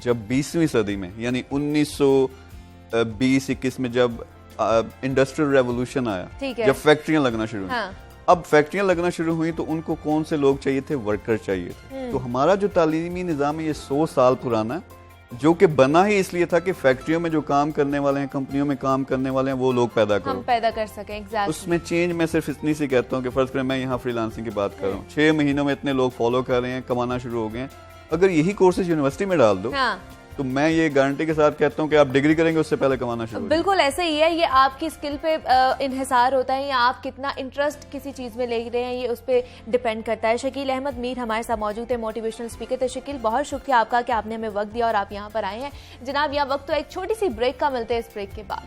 S3: जब 20वीं सदी में यानी 1920-21 में जब इंडस्ट्रियल रेवोल्यूशन आया, जब फैक्ट्रियां लगना शुरू हुई, अब फैक्ट्रियां लगना शुरू हुई तो उनको कौन से लोग चाहिए थे? वर्कर चाहिए थे। तो हमारा जो तालीमी निज़ाम है ये 100 साल पुराना है, जो कि बना ही इसलिए था कि फैक्ट्रियों में जो काम करने वाले हैं, कंपनियों में काम करने वाले हैं, वो लोग पैदा करो,
S1: हम पैदा कर सकें। एग्जैक्टली।
S3: उसमें चेंज मैं सिर्फ इतनी सी कहता हूँ कि फर्ज करें मैं यहाँ फ्रीलांसिंग की बात कर रहा हूँ, 6 महीनों में इतने लोग फॉलो कर रहे हैं, कमाना शुरू हो गए हैं। अगर यही कोर्सेज यूनिवर्सिटी में डाल दो तो मैं ये गारंटी के साथ कहता हूँ कि आप डिग्री करेंगे उससे पहले कमाना शुरू।
S1: बिल्कुल ऐसा ही है, ये आपकी स्किल पे इन्हिसार होता है, या आप कितना इंटरेस्ट किसी चीज में ले रहे हैं ये उस पर डिपेंड करता है। शकील अहमद मीर हमारे साथ मौजूद है, मोटिवेशनल स्पीकर थे। शकील, बहुत शुक्रिया आपका कि आपने हमें वक्त दिया और आप यहाँ पर आए हैं। जनाब, यहाँ वक्त तो एक छोटी सी ब्रेक का मिलते हैं, इस ब्रेक के बाद।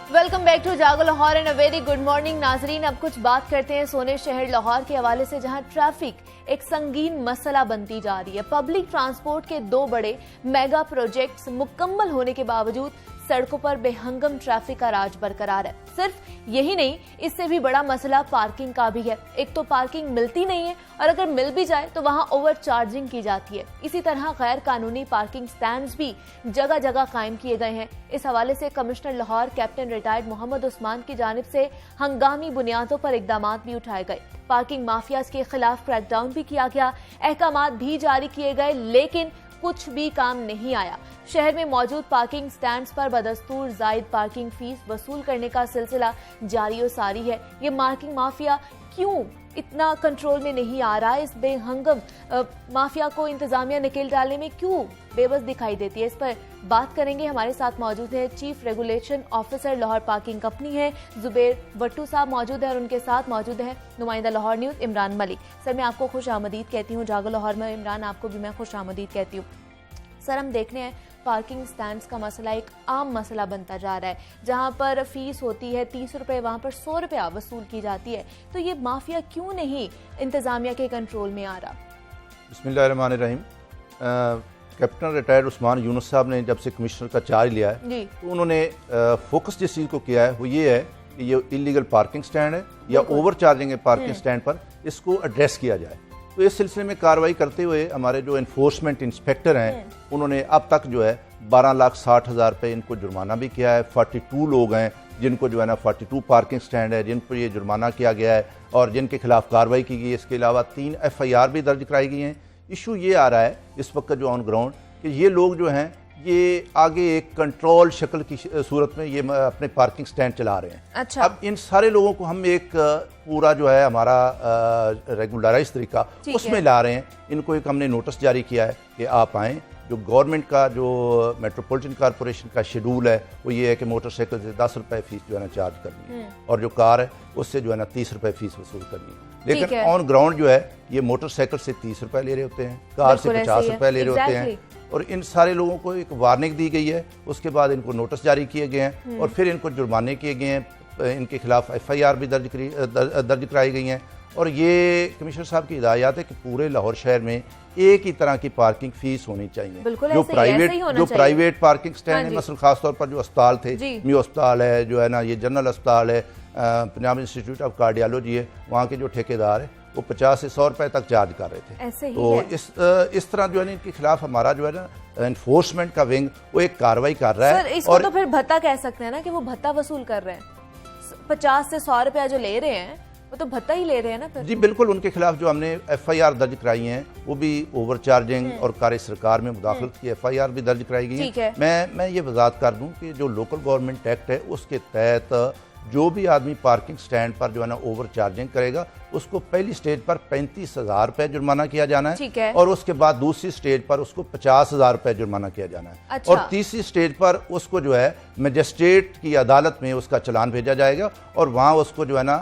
S1: वेलकम बैक टू जागो Lahore and a very good morning नाजरीन। अब कुछ बात करते हैं सोने शहर लाहौर के हवाले से, जहां ट्रैफिक एक संगीन मसला बनती जा रही है। पब्लिक ट्रांसपोर्ट के 2 बड़े मेगा प्रोजेक्ट्स मुकम्मल होने के बावजूद सड़कों पर बेहंगम ट्रैफिक का राज बरकरार है। सिर्फ यही नहीं, इससे भी बड़ा मसला पार्किंग का भी है। एक तो पार्किंग मिलती नहीं है, और अगर मिल भी जाए तो वहां ओवर चार्जिंग की जाती है। इसी तरह गैर कानूनी पार्किंग स्टैंड्स भी जगह जगह कायम किए गए हैं। इस हवाले से commissioner Lahore captain retired Mohammad Usman की जानिब से हंगामी बुनियादों पर इकदाम भी उठाए गए। पार्किंग माफियाज के खिलाफ क्रैकडाउन भी किया गया, अहकामात भी जारी किए गए, लेकिन कुछ भी काम नहीं आया। शहर में मौजूद पार्किंग स्टैंड्स पर बदस्तूर जायद पार्किंग फीस वसूल करने का सिलसिला जारी और सारी है। ये पार्किंग माफिया क्यों इतना कंट्रोल में नहीं आ रहा है? इस बेहंगम माफिया को इंतजामिया निकेल डालने में क्यों बेबस दिखाई देती है? इस पर बात करेंगे। हमारे साथ मौजूद है chief regulation officer Lahore parking company है जुबैर भट्टू साहब मौजूद है, और उनके साथ मौजूद है नुमाइंदा लाहौर न्यूज इमरान मलिक। सर, मैं आपको खुश आमदीद कहती हूँ जागो लाहौर में। इमरान, आपको भी मैं खुश आमदीद कहती हूँ। सर, हम देख रहे हैं पार्किंग स्टैंड्स का मसला एक आम मसला बनता जा रहा है। जहां पर फीस होती है 30 रुपए, वहां पर 100 रुपया वसूल की जाती है। तो ये माफिया क्यों नहीं इंतजामिया के कंट्रोल में आ रहा?
S4: बिस्मिल्लाहिर्रहमानिर्रहीम। कैप्टन रिटायर्ड उस्मान यूनुस साहब ने जब से कमिश्नर का चार्ज लिया है तो उन्होंने फोकस जिस चीज़ को किया है वो ये है कि ये इलीगल पार्किंग स्टैंड है या ओवर चार्जिंग है पार्किंग स्टैंड पर, इसको एड्रेस किया जाए। तो इस सिलसिले में कार्रवाई करते हुए हमारे जो इन्फोर्समेंट इंस्पेक्टर हैं उन्होंने अब तक जो है 12,60,000 रुपये इनको जुर्माना भी किया है। 42 लोग हैं जिनको जो है ना 42 पार्किंग स्टैंड है जिन पर ये जुर्माना किया गया है और जिनके खिलाफ कार्रवाई की गई है। इसके अलावा 3 FIR भी दर्ज कराई गई हैं। इशू ये आ रहा है इस वक्त जो ऑन ग्राउंड कि ये लोग जो हैं ये आगे एक कंट्रोल शक्ल की सूरत में ये अपने पार्किंग स्टैंड चला रहे हैं।
S1: अच्छा।
S4: अब इन सारे लोगों को हम एक पूरा जो है हमारा रेगुलराइज तरीका उसमें ला रहे हैं। इनको एक हमने नोटिस जारी किया है कि आप आएँ। जो गवर्नमेंट का जो मेट्रोपॉलिटन कॉरपोरेशन का शेड्यूल है वो ये है कि मोटरसाइकिल से 10 रुपए फीस जो है ना चार्ज करनी है और जो कार है उससे जो है ना 30 रुपए फीस वसूल करनी है। लेकिन ऑन ग्राउंड जो है ये मोटरसाइकिल से 30 रुपए ले रहे होते हैं, कार से 50 रुपए ले रहे होते हैं और इन सारे लोगों को एक वार्निंग दी गई है। उसके बाद इनको नोटिस जारी किए गए हैं और फिर इनको जुर्माने किए गए हैं। इनके खिलाफ FIR भी दर्ज कराई गई हैं और ये कमिश्नर साहब की हिदायत है कि पूरे लाहौर शहर में एक ही तरह की पार्किंग फीस होनी चाहिए। जो प्राइवेट पार्किंग स्टैंड है, मसलन खासतौर पर जो अस्पताल थे, मियो अस्पताल है जो है ना, ये जनरल अस्पताल है, पंजाब इंस्टीट्यूट ऑफ कार्डियोलॉजी है, वहाँ के जो ठेकेदार है वो 50 से 100 रुपए तक चार्ज कर रहे थे।
S1: ऐसे ही
S4: तो
S1: है।
S4: इस तरह जो है इनके खिलाफ हमारा जो है ना एनफोर्समेंट का विंग वो एक कार्रवाई कर रहा है।
S1: सर, इसको तो फिर भत्ता कह सकते हैं ना कि वो भत्ता वसूल कर रहे हैं। 50 से 100 रुपया जो ले रहे हैं वो तो भत्ता ही ले रहे हैं ना फिर।
S4: जी बिल्कुल। उनके खिलाफ जो हमने FIR दर्ज कराई हैं वो भी ओवर चार्जिंग और कार्य सरकार में मुदाखलत की FIR भी दर्ज कराई गई है। मैं ये वजाहत कर दूं कि जो लोकल गवर्नमेंट एक्ट है उसके तहत जो भी आदमी पार्किंग स्टैंड पर जो है ना ओवर चार्जिंग करेगा उसको पहली स्टेज पर 35,000 रुपए जुर्माना किया जाना
S1: ठीक
S4: है
S1: है।
S4: और उसके बाद दूसरी स्टेज पर उसको 50,000 रुपए जुर्माना किया जाना है।
S1: अच्छा।
S4: और तीसरी स्टेज पर उसको जो है मजिस्ट्रेट की अदालत में उसका चालान भेजा जाएगा और वहां उसको जो है ना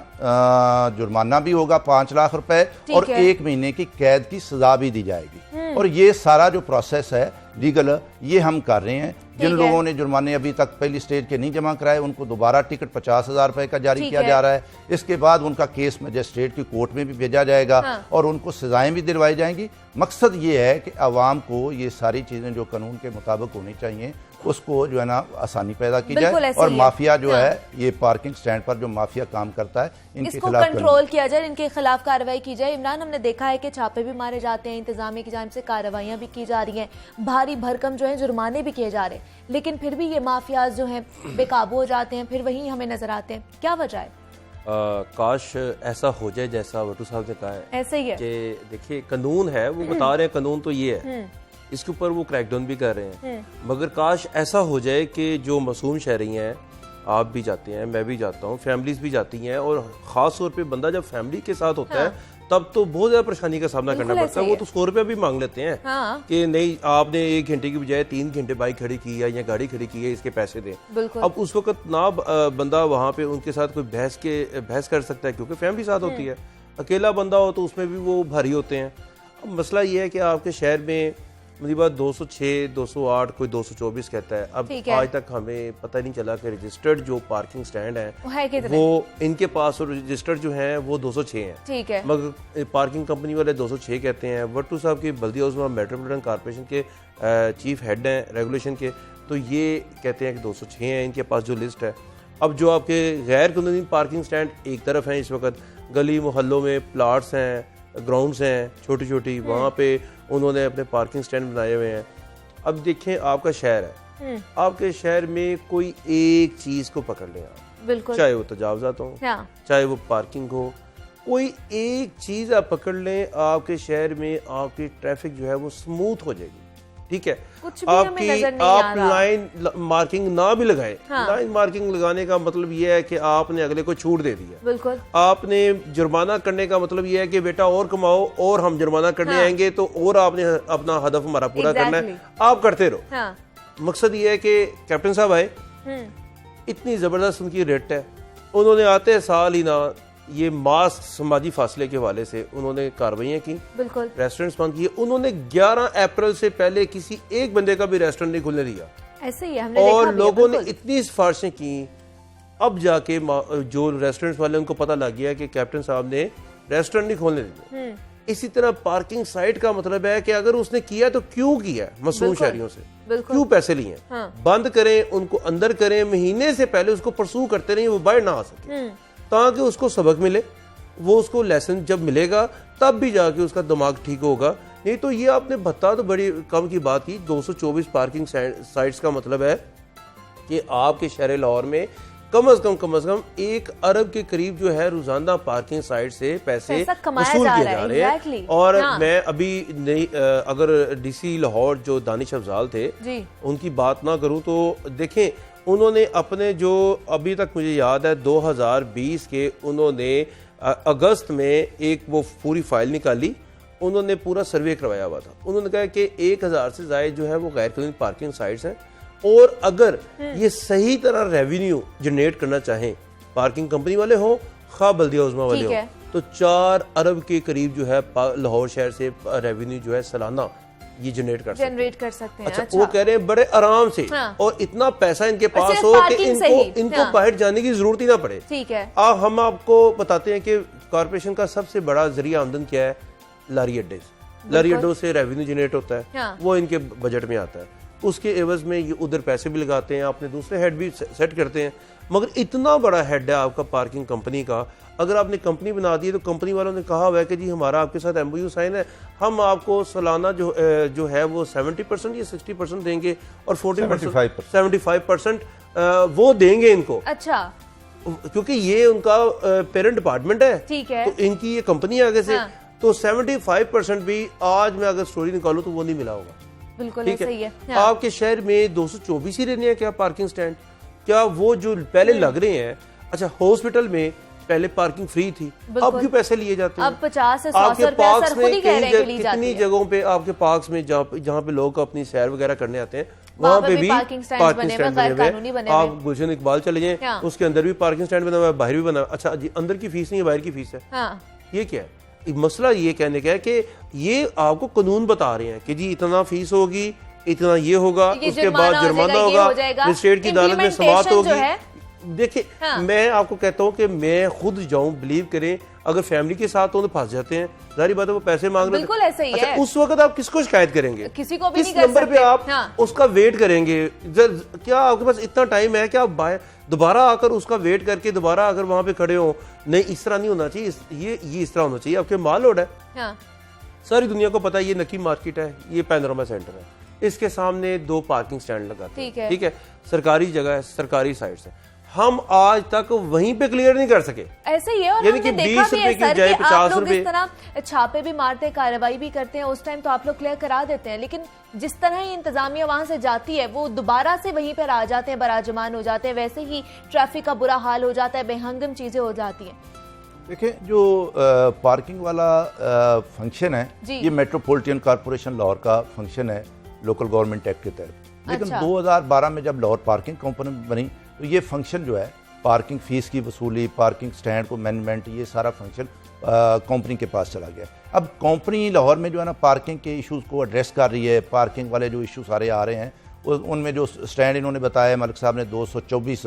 S4: जुर्माना भी होगा 5 लाख रुपए और 1 महीने की कैद की सजा भी दी जाएगी। और ये सारा जो प्रोसेस है लीगल ये हम कर रहे हैं। जिन लोगों ने जुर्माने अभी तक पहली स्टेज के नहीं जमा कराए उनको दोबारा टिकट 50,000 रुपए का जारी किया जा रहा है। इसके बाद उनका केस मजिस्ट्रेट की कोर्ट में भी भेजा जाएगा और उनको सजाएं भी दिलवाई जाएंगी। मकसद ये है कि आवाम को ये सारी चीजें जो कानून के मुताबिक होनी चाहिए उसको जो है ना आसानी पैदा की जाए और माफिया जो है ये पार्किंग स्टैंड पर जो माफिया काम करता है इनके
S1: इसको
S4: खिलाफ
S1: कंट्रोल किया जाए, इनके खिलाफ कार्रवाई की जाए। इमरान, हमने देखा है कि छापे भी मारे जाते हैं, इंतजामिया की जानिब से कार्रवाइयां भी की जा रही हैं, भारी भरकम जो है जुर्माने भी किए जा रहे हैं, लेकिन फिर भी ये माफियाज जो हैं बेकाबू हो जाते हैं, फिर वही हमें नजर आते हैं। क्या वजह है?
S5: काश ऐसा हो जाए जैसा वटू साहब ने कहा है।
S1: ऐसे ही है
S5: कि देखिए कानून है, वो बता रहे हैं कानून तो ये है, इसके ऊपर वो क्रैकडाउन भी कर रहे हैं, मगर काश ऐसा हो जाए कि जो मासूम शहरी हैं, आप भी जाते हैं, मैं भी जाता हूँ, फैमिलीज भी जाती हैं, और ख़ास तौर पे बंदा जब फैमिली के साथ होता है तब तो बहुत ज़्यादा परेशानी का सामना करना पड़ता है। वो तो 100 रुपया भी मांग लेते हैं कि नहीं आपने 1 घंटे की बजाय 3 घंटे बाइक खड़ी की है या गाड़ी खड़ी की है, इसके पैसे दें। अब उस वक्त ना बंदा वहाँ पे उनके साथ कोई बहस कर सकता है क्योंकि फैमिली साथ होती है। अकेला बंदा हो तो उसमें भी वो भारी होते हैं। अब मसला ये है कि आपके शहर में मेरी बात 206, 208, कोई 224 कहता है। अब आज तक हमें पता नहीं चला कि रजिस्टर्ड जो पार्किंग स्टैंड है वो इनके पास और रजिस्टर्ड जो है वो 206 हैं।
S1: ठीक है।
S5: मगर पार्किंग कंपनी वाले 206 कहते हैं। वट्टू साहब की बल्दिया उस्मा मेट्रोपॉलिटन कॉर्पोरेशन के चीफ हेड हैं रेगुलेशन के, तो ये कहते हैं कि 206 हैं इनके पास जो लिस्ट है। अब जो आपके गैर कानूनी पार्किंग स्टैंड एक तरफ हैं, इस वक्त गली मोहल्लों में प्लाट्स हैं, ग्राउंड्स हैं छोटी छोटी, वहाँ पे उन्होंने अपने पार्किंग स्टैंड बनाए हुए हैं। अब देखें आपका शहर है, आपके शहर में कोई एक चीज को पकड़ लें आप,
S1: बिल्कुल,
S5: चाहे वो तजावजात हो, चाहे वो पार्किंग हो, कोई एक चीज आप पकड़ लें, आपके शहर में आपकी ट्रैफिक जो है वो स्मूथ हो जाएगी। ठीक है, आपकी आप लाइन मार्किंग ना भी लगाए, लाइन मार्किंग लगाने का मतलब ये है कि आपने अगले को छूट दे दी है।
S1: बिल्कुल।
S5: आपने जुर्माना करने का मतलब ये है कि बेटा और कमाओ और हम जुर्माना करने आएंगे, तो और आपने अपना हदफ हमारा पूरा करना है, आप करते रहो। मकसद ये है कि कैप्टन साहब आए, इतनी जबरदस्त उनकी रेट है, उन्होंने आते साल ही ना ये मास्क समाजी फासले के हवाले से उन्होंने कार्रवाइयां की, बिल्कुल, रेस्टोरेंट्स बंद किए। उन्होंने 11 अप्रैल से पहले किसी एक बंदे का भी रेस्टोरेंट नहीं खुलने दिया।
S1: ऐसे ही हमने
S5: और
S1: देखा
S5: लोगों ने इतनी सिफारिशें की, अब जाके जो रेस्टोरेंट्स वाले उनको पता लग गया कि कैप्टन साहब ने रेस्टोरेंट नहीं खोलने दिए। इसी तरह पार्किंग साइट का मतलब है कि अगर उसने किया तो क्यों किया, मासूम शहरियों से क्यों पैसे लिए, बंद करें, उनको अंदर करें, महीने से पहले उसको परसू करते रहिए, वो बाहर ना आ सके, ताकि उसको सबक मिले, वो उसको लेसन जब मिलेगा तब भी जाके उसका दिमाग ठीक होगा। नहीं तो ये आपने भत्ता तो बड़ी कम की बात की, 224 पार्किंग साइट्स का मतलब है कि आपके शहर लाहौर में कम अज कम 1 अरब के करीब जो है रोजाना पार्किंग साइट से पैसे वसूल किए जा रहे हैं। और मैं अभी नहीं अगर डीसी लाहौर जो दानिश अफजाल थे उनकी बात ना करूं तो देखें, उन्होंने अपने जो अभी तक मुझे याद है 2020 के उन्होंने अगस्त में एक वो पूरी फाइल निकाली, उन्होंने पूरा सर्वे करवाया हुआ था। उन्होंने कहा कि 1000 से ज्यादा जो है वो गैर कानूनी पार्किंग साइट्स हैं, और अगर ये सही तरह रेवेन्यू जनरेट करना चाहें, पार्किंग कंपनी वाले हो खा बल्दिया उज़्मा वाले हो, तो 4 अरब के करीब जो है लाहौर शहर से रेवेन्यू जो है सालाना ये जनरेट कर सकते हैं। अच्छा, वो कह रहे हैं बड़े आराम से, और इतना पैसा इनके पास हो कि इनको बाहर जाने की जरूरत ही ना पड़े।
S1: ठीक है।
S5: हम आपको बताते हैं कि कॉर्पोरेशन का सबसे बड़ा जरिया आमदन क्या है, लारी अड्डे। लारी अड्डों से रेवेन्यू जनरेट होता है, वो इनके बजट में आता है, उसके एवज में ये उधर पैसे भी लगाते हैं, अपने दूसरे हेड भी सेट करते हैं। मगर इतना बड़ा हेड है आपका पार्किंग कंपनी का, अगर आपने कंपनी बना दी तो कंपनी वालों ने कहा हुआ है कि जी हमारा आपके साथ MOU साइन है, हम आपको सालाना जो है वो 70% या 60% देंगे और 75% वो देंगे इनको।
S1: अच्छा,
S5: क्योंकि ये उनका पेरेंट डिपार्टमेंट है,
S1: ठीक है,
S5: तो इनकी ये कंपनी आगे से, तो 75% भी आज मैं अगर स्टोरी निकालूं तो वो नहीं मिला होगा।
S1: बिल्कुल सही है।
S5: आपके शहर में 224 ही रहने हैं क्या पार्किंग स्टैंड? क्या वो जो पहले लग रहे हैं, अच्छा, हॉस्पिटल में पहले पार्किंग फ्री थी, अब क्यों पैसे लिए जाते हैं?
S1: अब 50 से 100
S5: आपके
S1: रुपया
S5: पार्क्स
S1: सर खुद ही कह रहे हैं कि ली जाती
S5: कितनी
S1: है।
S5: जगहों पे आपके पार्क्स में जहाँ पे लोग अपनी सैर वगैरह करने आते हैं
S1: वहाँ
S5: वहाँ
S1: पे
S5: पे
S1: भी
S5: भी
S1: पार्किंग स्टैंड
S5: पार्किंग
S1: बने हुए,
S5: स्टैंड
S1: गैर
S5: बने
S1: कानूनी
S5: हुए
S1: बने
S5: हैं।
S1: हुए।
S5: आप गुलशन इकबाल चले जाएं,
S1: हाँ।
S5: उसके अंदर भी पार्किंग स्टैंड बना हुआ है, बाहर भी बना हुआ है। अच्छा जी, अंदर की फीस नहीं है, बाहर की फीस है।
S1: हाँ,
S5: ये क्या है? मसला ये कहने का है कि ये आपको कानून बता रहे हैं कि जी इतना फीस होगी, इतना ये होगा,
S1: ये
S5: उसके बाद
S1: जुर्माना हो
S5: जुर्माना
S1: जाएगा, ये
S5: होगा,
S1: हो जाएगा।
S5: मजिस्ट्रेट की अदालत में समाअत
S1: Implementation जो
S5: होगी।
S1: है,
S5: देखिए,
S1: हाँ।
S5: मैं आपको कहता हूँ कि मैं खुद जाऊं, बिलीव करें, अगर फैमिली के साथ हो तो फंस जाते हैं, जारी बात है, वो पैसे मांग रहे
S1: बिल्कुल ऐसा ही
S5: अच्छा,
S1: है।
S5: उस वक्त आप किसको शिकायत करेंगे?
S1: किसी को भी
S5: किस
S1: नहीं कर
S5: नंबर पे
S1: सकते।
S5: आप
S1: हाँ।
S5: उसका वेट करेंगे? क्या आपके पास इतना टाइम है कि आप दोबारा आकर उसका वेट करके दोबारा अगर वहां पे खड़े हो? नहीं, इस तरह नहीं होना चाहिए। ये इस तरह होना चाहिए। आपके माल लोड है,
S1: हाँ,
S5: सारी दुनिया को पता है, ये नकी मार्केट है, ये पैनोरामा सेंटर है, इसके सामने 2 पार्किंग स्टैंड लगाते हैं, ठीक है, सरकारी जगह है, सरकारी साइड से। हम आज तक वहीं पे क्लियर नहीं कर सके।
S1: ऐसे ही है। और
S5: यानी
S1: हमने
S5: कि
S1: देखा
S5: 20
S1: भी है
S5: रुपए की
S1: सर
S5: बजाय
S1: कि आप
S5: 50
S1: लोग
S5: रुपए।
S1: इस तरह छापे भी मारते हैं, कार्रवाई भी करते हैं, उस टाइम तो आप लोग क्लियर करा देते हैं, लेकिन जिस तरह ही इंतजामिया वहां से जाती है वो दोबारा से वहीं पर आ जाते हैं, बराजमान हो जाते हैं, वैसे ही ट्रैफिक का बुरा हाल हो जाता है, बेहंगम चीजें हो जाती हैं।
S4: देखिए, जो पार्किंग वाला फंक्शन है, ये मेट्रोपॉलिटन कॉरपोरेशन लाहौर का फंक्शन है लोकल गवर्नमेंट एक्ट के तहत। लेकिन 2012 में जब लाहौर पार्किंग कंपनी बनी तो ये फंक्शन जो है, पार्किंग फीस की वसूली, पार्किंग स्टैंड को मैनेजमेंट, ये सारा फंक्शन कंपनी के पास चला गया। अब कंपनी लाहौर में जो है ना पार्किंग के इश्यूज को एड्रेस कर रही है। पार्किंग वाले जो इशू सारे आ रहे हैं, उनमें जो स्टैंड इन्होंने बताया मलिक साहब ने 224,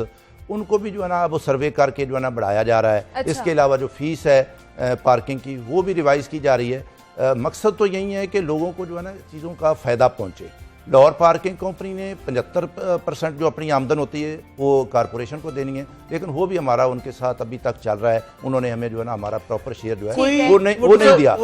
S4: उनको भी जो है ना वो सर्वे करके जो है ना बढ़ाया जा रहा है।
S1: अच्छा।
S4: इसके अलावा जो फीस है पार्किंग की, वो भी रिवाइज की जा रही है। मकसद तो यही है कि लोगों को जो है ना चीज़ों का फ़ायदा पहुँचे। लाहौर पार्किंग कंपनी ने 75% जो अपनी आमदन होती है वो कारपोरेशन को देनी है, लेकिन वो भी हमारा उनके साथ अभी तक चल रहा है। उन्होंने हमें जो है ना हमारा प्रॉपर शेयर जो है वो नहीं दिया।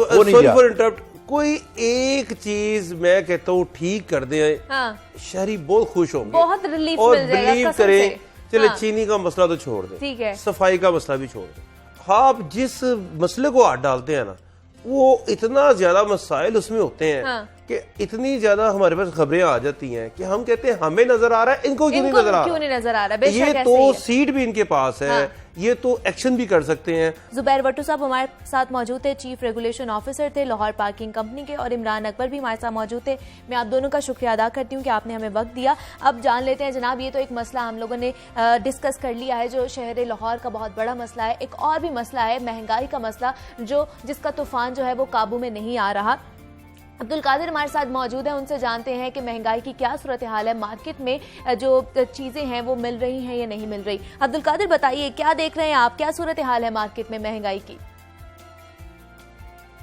S5: कोई एक चीज मैं कहता हूँ ठीक कर दे,
S1: हाँ।
S5: शहरी बहुत खुश होंगे,
S1: बहुत रिलीफ
S5: और
S1: मिल जाएगा
S5: बिलीव
S1: कसम
S5: करें।
S1: से।
S5: चले,
S1: हाँ।
S5: चीनी का मसला तो छोड़ दे,
S1: ठीक है,
S5: सफाई का मसला भी छोड़ दे। आप जिस मसले को हाथ डालते हैं ना, वो इतना ज्यादा मसाइल उसमें होते हैं, हाँ। कि इतनी ज्यादा हमारे पास खबरें आ जाती हैं कि हम कहते हैं हमें नजर आ रहा है, इनको क्यों नहीं नजर आ रहा? ये तो सीट भी इनके पास है, हाँ। ये तो एक्शन भी कर सकते हैं।
S1: जुबैर भट्टू साहब हमारे साथ मौजूद थे, चीफ रेगुलेशन ऑफिसर थे लाहौर पार्किंग कंपनी के, और इमरान अकबर भी हमारे साथ मौजूद थे। मैं आप दोनों का शुक्रिया अदा करती हूँ कि आपने हमें वक्त दिया। अब जान लेते हैं जनाब, ये तो एक मसला हम लोगों ने डिस्कस कर लिया है जो शहर लाहौर का बहुत बड़ा मसला है। एक और भी मसला है महंगाई का मसला, जिसका तूफान जो है वो काबू में नहीं आ रहा। अब्दुल कादिर हमारे साथ मौजूद है, उनसे जानते हैं कि महंगाई की क्या सूरत हाल है, मार्केट में जो चीजें हैं वो मिल रही हैं या नहीं मिल रही। अब्दुल कादिर बताइए, क्या देख रहे हैं आप, क्या सूरत हाल है मार्केट में महंगाई की?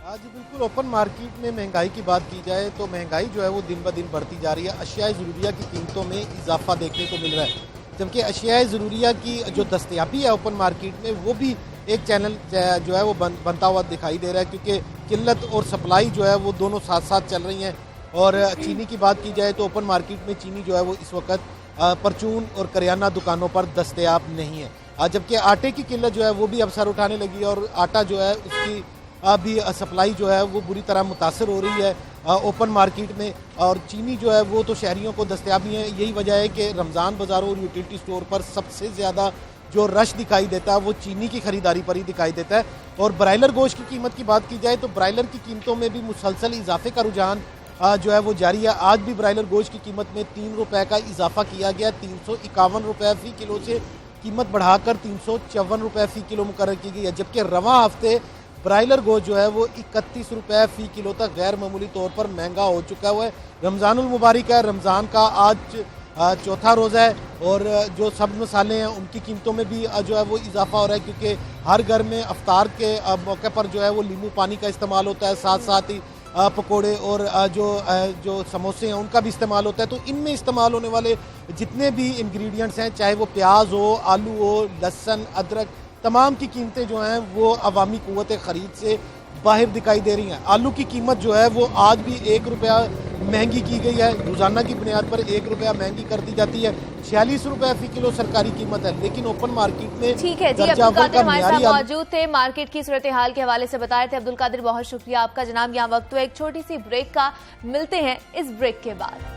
S6: आज बिल्कुल ओपन मार्केट में महंगाई की बात की जाए तो महंगाई जो है वो दिन ब दिन बढ़ती जा रही है। अशियाए ज़रूरिया की कीमतों में इजाफा देखने को मिल रहा है, जबकि अशियाए ज़रूरिया की जो दस्तयाबी है ओपन मार्केट में वो भी एक चैनल जो है वो बनता हुआ दिखाई दे रहा है, क्योंकि किल्लत और सप्लाई जो है वो दोनों साथ साथ चल रही हैं। और चीनी की बात की जाए तो ओपन मार्केट में चीनी जो है वो इस वक्त परचून और करियाना दुकानों पर दस्तयाब नहीं है, जबकि आटे की किल्लत जो है वो भी अब सर उठाने लगी है और आटा जो है उसकी भी सप्लाई जो है वो बुरी तरह मुतासर हो रही है ओपन मार्केट में। और चीनी जो है वो तो शहरियों को दस्तयाबी है। यही वजह है कि रमज़ान बाज़ारों और यूटिलिटी स्टोर पर सबसे ज़्यादा जो रश दिखाई देता है वो चीनी की खरीदारी पर ही दिखाई देता है। और ब्रायलर गोश्त की कीमत की बात की जाए तो ब्रायलर की कीमतों में भी मुसलसल इजाफे का रुझान जो है वो जारी है। आज भी ब्रायलर गोश्त की कीमत में 3 रुपये का इजाफा किया गया, 351 रुपये फ़ी किलो से कीमत बढ़ाकर 354 रुपये फ़ी किलो मुकर्रर की गई है, जबकि रवां हफ्ते ब्रायलर गोश्त जो है वो 31 रुपये फ़ी किलो तक गैर मामूली तौर पर महंगा हो चुका हुआ है। रमज़ानुल मुबारक है, रमज़ान का आज चौथा रोज़ा है और जो सब मसाले हैं उनकी कीमतों में भी जो है वो इजाफा हो रहा है, क्योंकि हर घर में अफ्तार के मौके पर जो है वो नींबू पानी का इस्तेमाल होता है, साथ साथ ही पकोड़े और जो समोसे हैं उनका भी इस्तेमाल होता है। तो इनमें इस्तेमाल होने वाले जितने भी इंग्रेडिएंट्स हैं, चाहे वो प्याज हो, आलू हो, लहसुन, अदरक, तमाम की कीमतें जो हैं वो अवामी कुव्वत ख़रीद से बाहर दिखाई दे रही हैं। आलू की कीमत जो है वो आज भी 1 रुपया महंगी की गई है, रोज़ाना की बुनियाद पर 1 रुपया महंगी कर दी जाती है। 46 रुपये फ़ी किलो सरकारी कीमत है, लेकिन ओपन मार्केट में
S1: ठीक है जी। अब्दुल कादिर हमारे साथ मौजूद थे, मार्केट की सूरत हाल के हवाले से बताए थे। अब्दुल कादिर बहुत शुक्रिया आपका जनाब। यहाँ वक्त तो एक छोटी सी ब्रेक का, मिलते हैं इस ब्रेक के बाद।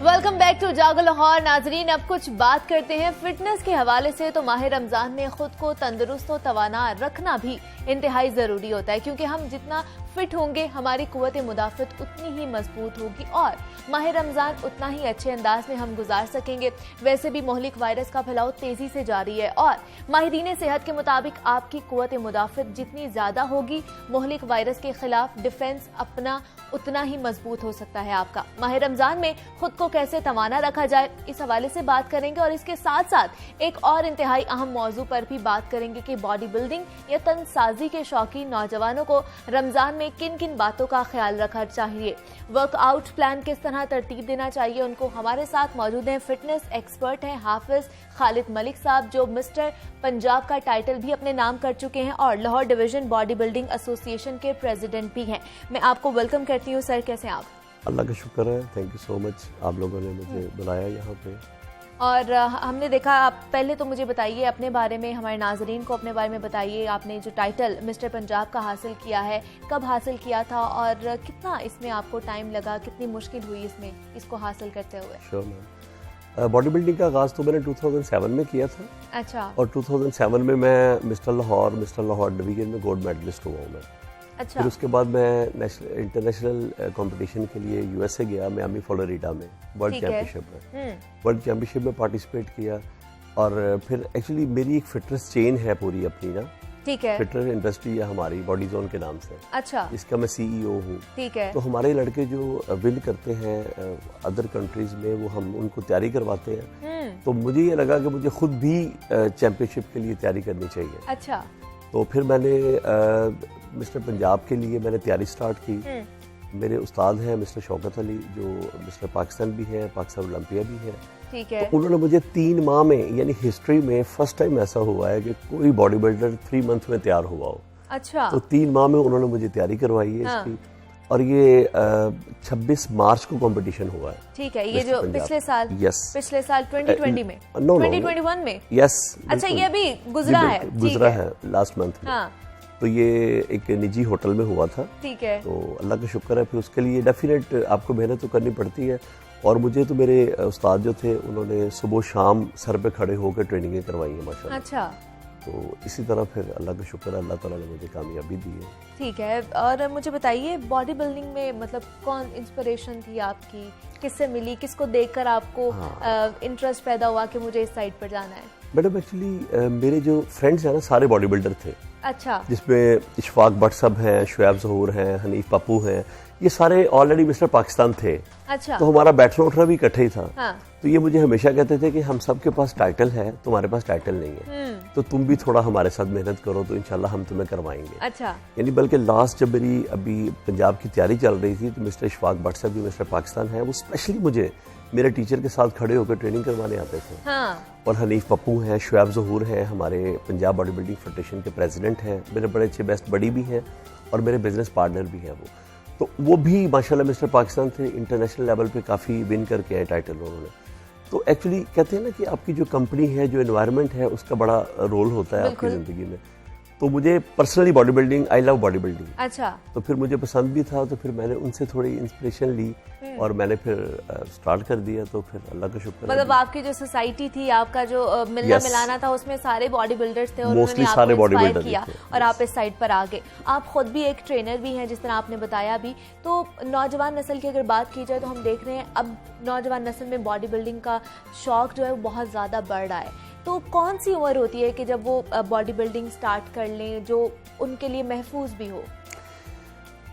S1: वेलकम बैक टू जागो लाहौर। नाजरीन, अब कुछ बात करते हैं फिटनेस के हवाले से। तो माह रमजान में खुद को तंदुरुस्त और तवाना रखना भी इंतहाई जरूरी होता है, क्योंकि हम जितना फिट होंगे हमारी कुव्वत मुदाफ़त उतनी ही मजबूत होगी और माह रमजान उतना ही अच्छे अंदाज में हम गुजार सकेंगे। वैसे भी मोहलिक वायरस का फैलाव तेजी से जारी है और माहिरीन सेहत के मुताबिक आपकी कुव्वत मुदाफ़त जितनी ज्यादा होगी, मोहलिक वायरस के खिलाफ डिफेंस अपना उतना ही मजबूत हो सकता है आपका। माह रमजान में खुद को कैसे तवाना रखा जाए, इस हवाले से बात करेंगे और इसके साथ साथ एक और इंतहाई अहम मौजू पर भी बात करेंगे कि बॉडी बिल्डिंग या तनसाजी के शौकीन नौजवानों को रमजान में किन किन बातों का ख्याल रखना चाहिए, वर्कआउट प्लान किस तरह तरतीब देना चाहिए उनको। हमारे साथ मौजूद हैं फिटनेस एक्सपर्ट हैं हाफिज खालिद मलिक साहब, जो मिस्टर पंजाब का टाइटल भी अपने नाम कर चुके हैं और Lahore division body building association के प्रेसिडेंट भी हैं। मैं आपको वेलकम करती हूँ सर, कैसे हैं आप?
S7: अल्लाह का शुक्र है, थैंक यू सो मच, आप लोगों ने मुझे बुलाया यहाँ पे।
S1: और हमने देखा, आप पहले तो मुझे बताइए अपने बारे में, हमारे नाजरीन को अपने बारे में बताइए। आपने जो टाइटल मिस्टर पंजाब का हासिल किया है, कब हासिल किया था और कितना इसमें आपको टाइम लगा, कितनी मुश्किल हुई इसमें इसको हासिल करते हुए?
S7: श्योर मैम, बॉडी बिल्डिंग का आगाज़ तो मैंने 2007 में किया था।
S1: अच्छा।
S7: और 2007 में मैं मिस्टर लाहौर डिवीजन में गोल्ड मेडलिस्ट हुआ हूँ मैं।
S1: अच्छा।
S7: फिर उसके बाद मैं इंटरनेशनल कंपटीशन के लिए यूएसए गया, मियामी फ्लोरिडा में वर्ल्ड चैंपियनशिप में। वर्ल्ड चैंपियनशिप में पार्टिसिपेट किया और फिर एक्चुअली मेरी एक फिटनेस चेन है पूरी अपनी ना,
S1: ठीक है,
S7: फिटनेस इंडस्ट्री है हमारी बॉडी जोन के नाम से।
S1: अच्छा।
S7: इसका मैं सीईओ हूँ।
S1: ठीक है।
S7: तो हमारे लड़के जो विन करते हैं अदर कंट्रीज में, वो हम उनको तैयारी करवाते हैं। तो मुझे ये लगा कि मुझे खुद भी चैंपियनशिप के लिए तैयारी करनी चाहिए।
S1: अच्छा।
S7: तो फिर मैंने मिस्टर पंजाब के लिए मैंने तैयारी स्टार्ट की। मेरे उस्ताद हैं मिस्टर शौकत अली, जो मिस्टर पाकिस्तान भी हैं, पाकिस्तान ओलंपिया भी हैं।
S1: ठीक है।
S7: तो उन्होंने मुझे 3 माह में, यानी हिस्ट्री में फर्स्ट टाइम ऐसा हुआ है कि कोई बॉडी बिल्डर 3 मंथ में तैयार हुआ हो।
S1: अच्छा।
S7: तो 3 माह में उन्होंने मुझे तैयारी करवाई है इसकी। और ये 26 मार्च को कंपटीशन हुआ है।
S1: ठीक है, ये जो पिछले साल,
S7: यस,
S1: पिछले साल 2020 में, 2021 में,
S7: यस।
S1: अच्छा, ये अभी गुजरा है,
S7: गुजरा है लास्ट मंथ में।
S1: हाँ।
S7: तो ये एक निजी होटल में हुआ था।
S1: ठीक है।
S7: तो अल्लाह का शुक्र है, फिर उसके लिए डेफिनेट आपको मेहनत तो करनी पड़ती है। और मुझे तो मेरे उस्ताद जो थे उन्होंने सुबह शाम सर पे खड़े होकर ट्रेनिंगें करवाई हैं माशाल्लाह।
S1: अच्छा।
S7: तो इसी तरह फिर अल्लाह का शुक्र है, अल्लाह ताला ने मुझे कामयाबी दी है।
S1: ठीक है। और मुझे बताइए बॉडी बिल्डिंग में मतलब कौन इंस्पिरेशन थी आपकी, किससे मिली, किसको देखकर आपको इंटरेस्ट पैदा हुआ कि मुझे इस साइड पर जाना है?
S7: मैडम एक्चुअली मेरे जो फ्रेंड्स हैं ना सारे बॉडी बिल्डर थे।
S1: अच्छा।
S7: जिसमें इशफाक भट्ट साहब हैं, शुएब ज़हूर हैं, हनीफ पप्पू हैं, ये सारे ऑलरेडी मिस्टर पाकिस्तान थे।
S1: अच्छा।
S7: तो हमारा बैठना उठना भी इकट्ठे ही था।
S1: हाँ।
S7: तो ये मुझे हमेशा कहते थे कि हम सबके पास टाइटल है, तुम्हारे पास टाइटल नहीं है, तो तुम भी थोड़ा हमारे साथ मेहनत करो तो इंशाल्लाह हम तुम्हें करवाएंगे।
S1: अच्छा।
S7: यानी बल्कि लास्ट जब मेरी अभी पंजाब की तैयारी चल रही थी तो मिस्टर इशफाक भट्ट साहब जो मिस्टर पाकिस्तान है, वो स्पेशली मुझे मेरे टीचर के साथ खड़े होकर ट्रेनिंग करवाने आते थे।
S1: हाँ। और
S7: हनीफ पप्पू हैं, शुएब ज़हूर हैं, हमारे पंजाब बॉडी बिल्डिंग फेडरेशन के प्रेसिडेंट हैं, मेरे बड़े अच्छे बेस्ट बडी भी हैं और मेरे बिजनेस पार्टनर भी हैं। तो वो भी माशाल्लाह मिस्टर पाकिस्तान थे, इंटरनेशनल लेवल पे काफ़ी विन करके आए टाइटल उन्होंने। तो एक्चुअली कहते हैं ना कि आपकी जो कंपनी है, जो एनवायरनमेंट है, उसका बड़ा रोल होता है आपकी ज़िंदगी में। तो मुझे personally body building, I love body building.
S1: अच्छा। तो
S7: फिर मुझे पसंद भी था, तो फिर मैंने उनसे थोड़ी इंस्पिरेशन ली और मैंने फिर स्टार्ट कर दिया। तो फिर अल्लाह का शुक्र,
S1: मतलब आपकी जो सोसाइटी थी, आपका जो मिलना मिलाना था, उसमें सारे बॉडी बिल्डर्स थे और
S7: मोस्टली
S1: उन्होंने
S7: सारे
S1: आपको
S7: बॉडी
S1: इंस्पायर
S7: बिल्डर
S1: किया और आप इस साइड पर आ गए। आप खुद भी एक ट्रेनर भी हैं, जिस तरह आपने बताया भी। तो नौजवान नस्ल की अगर बात की जाए तो हम देख रहे हैं अब नौजवान नस्ल में बॉडी बिल्डिंग का शौक जो है वो बहुत ज़्यादा बढ़ रहा है। तो कौन सी उम्र होती है कि जब वो बॉडी बिल्डिंग स्टार्ट कर लें जो उनके लिए महफूज भी हो?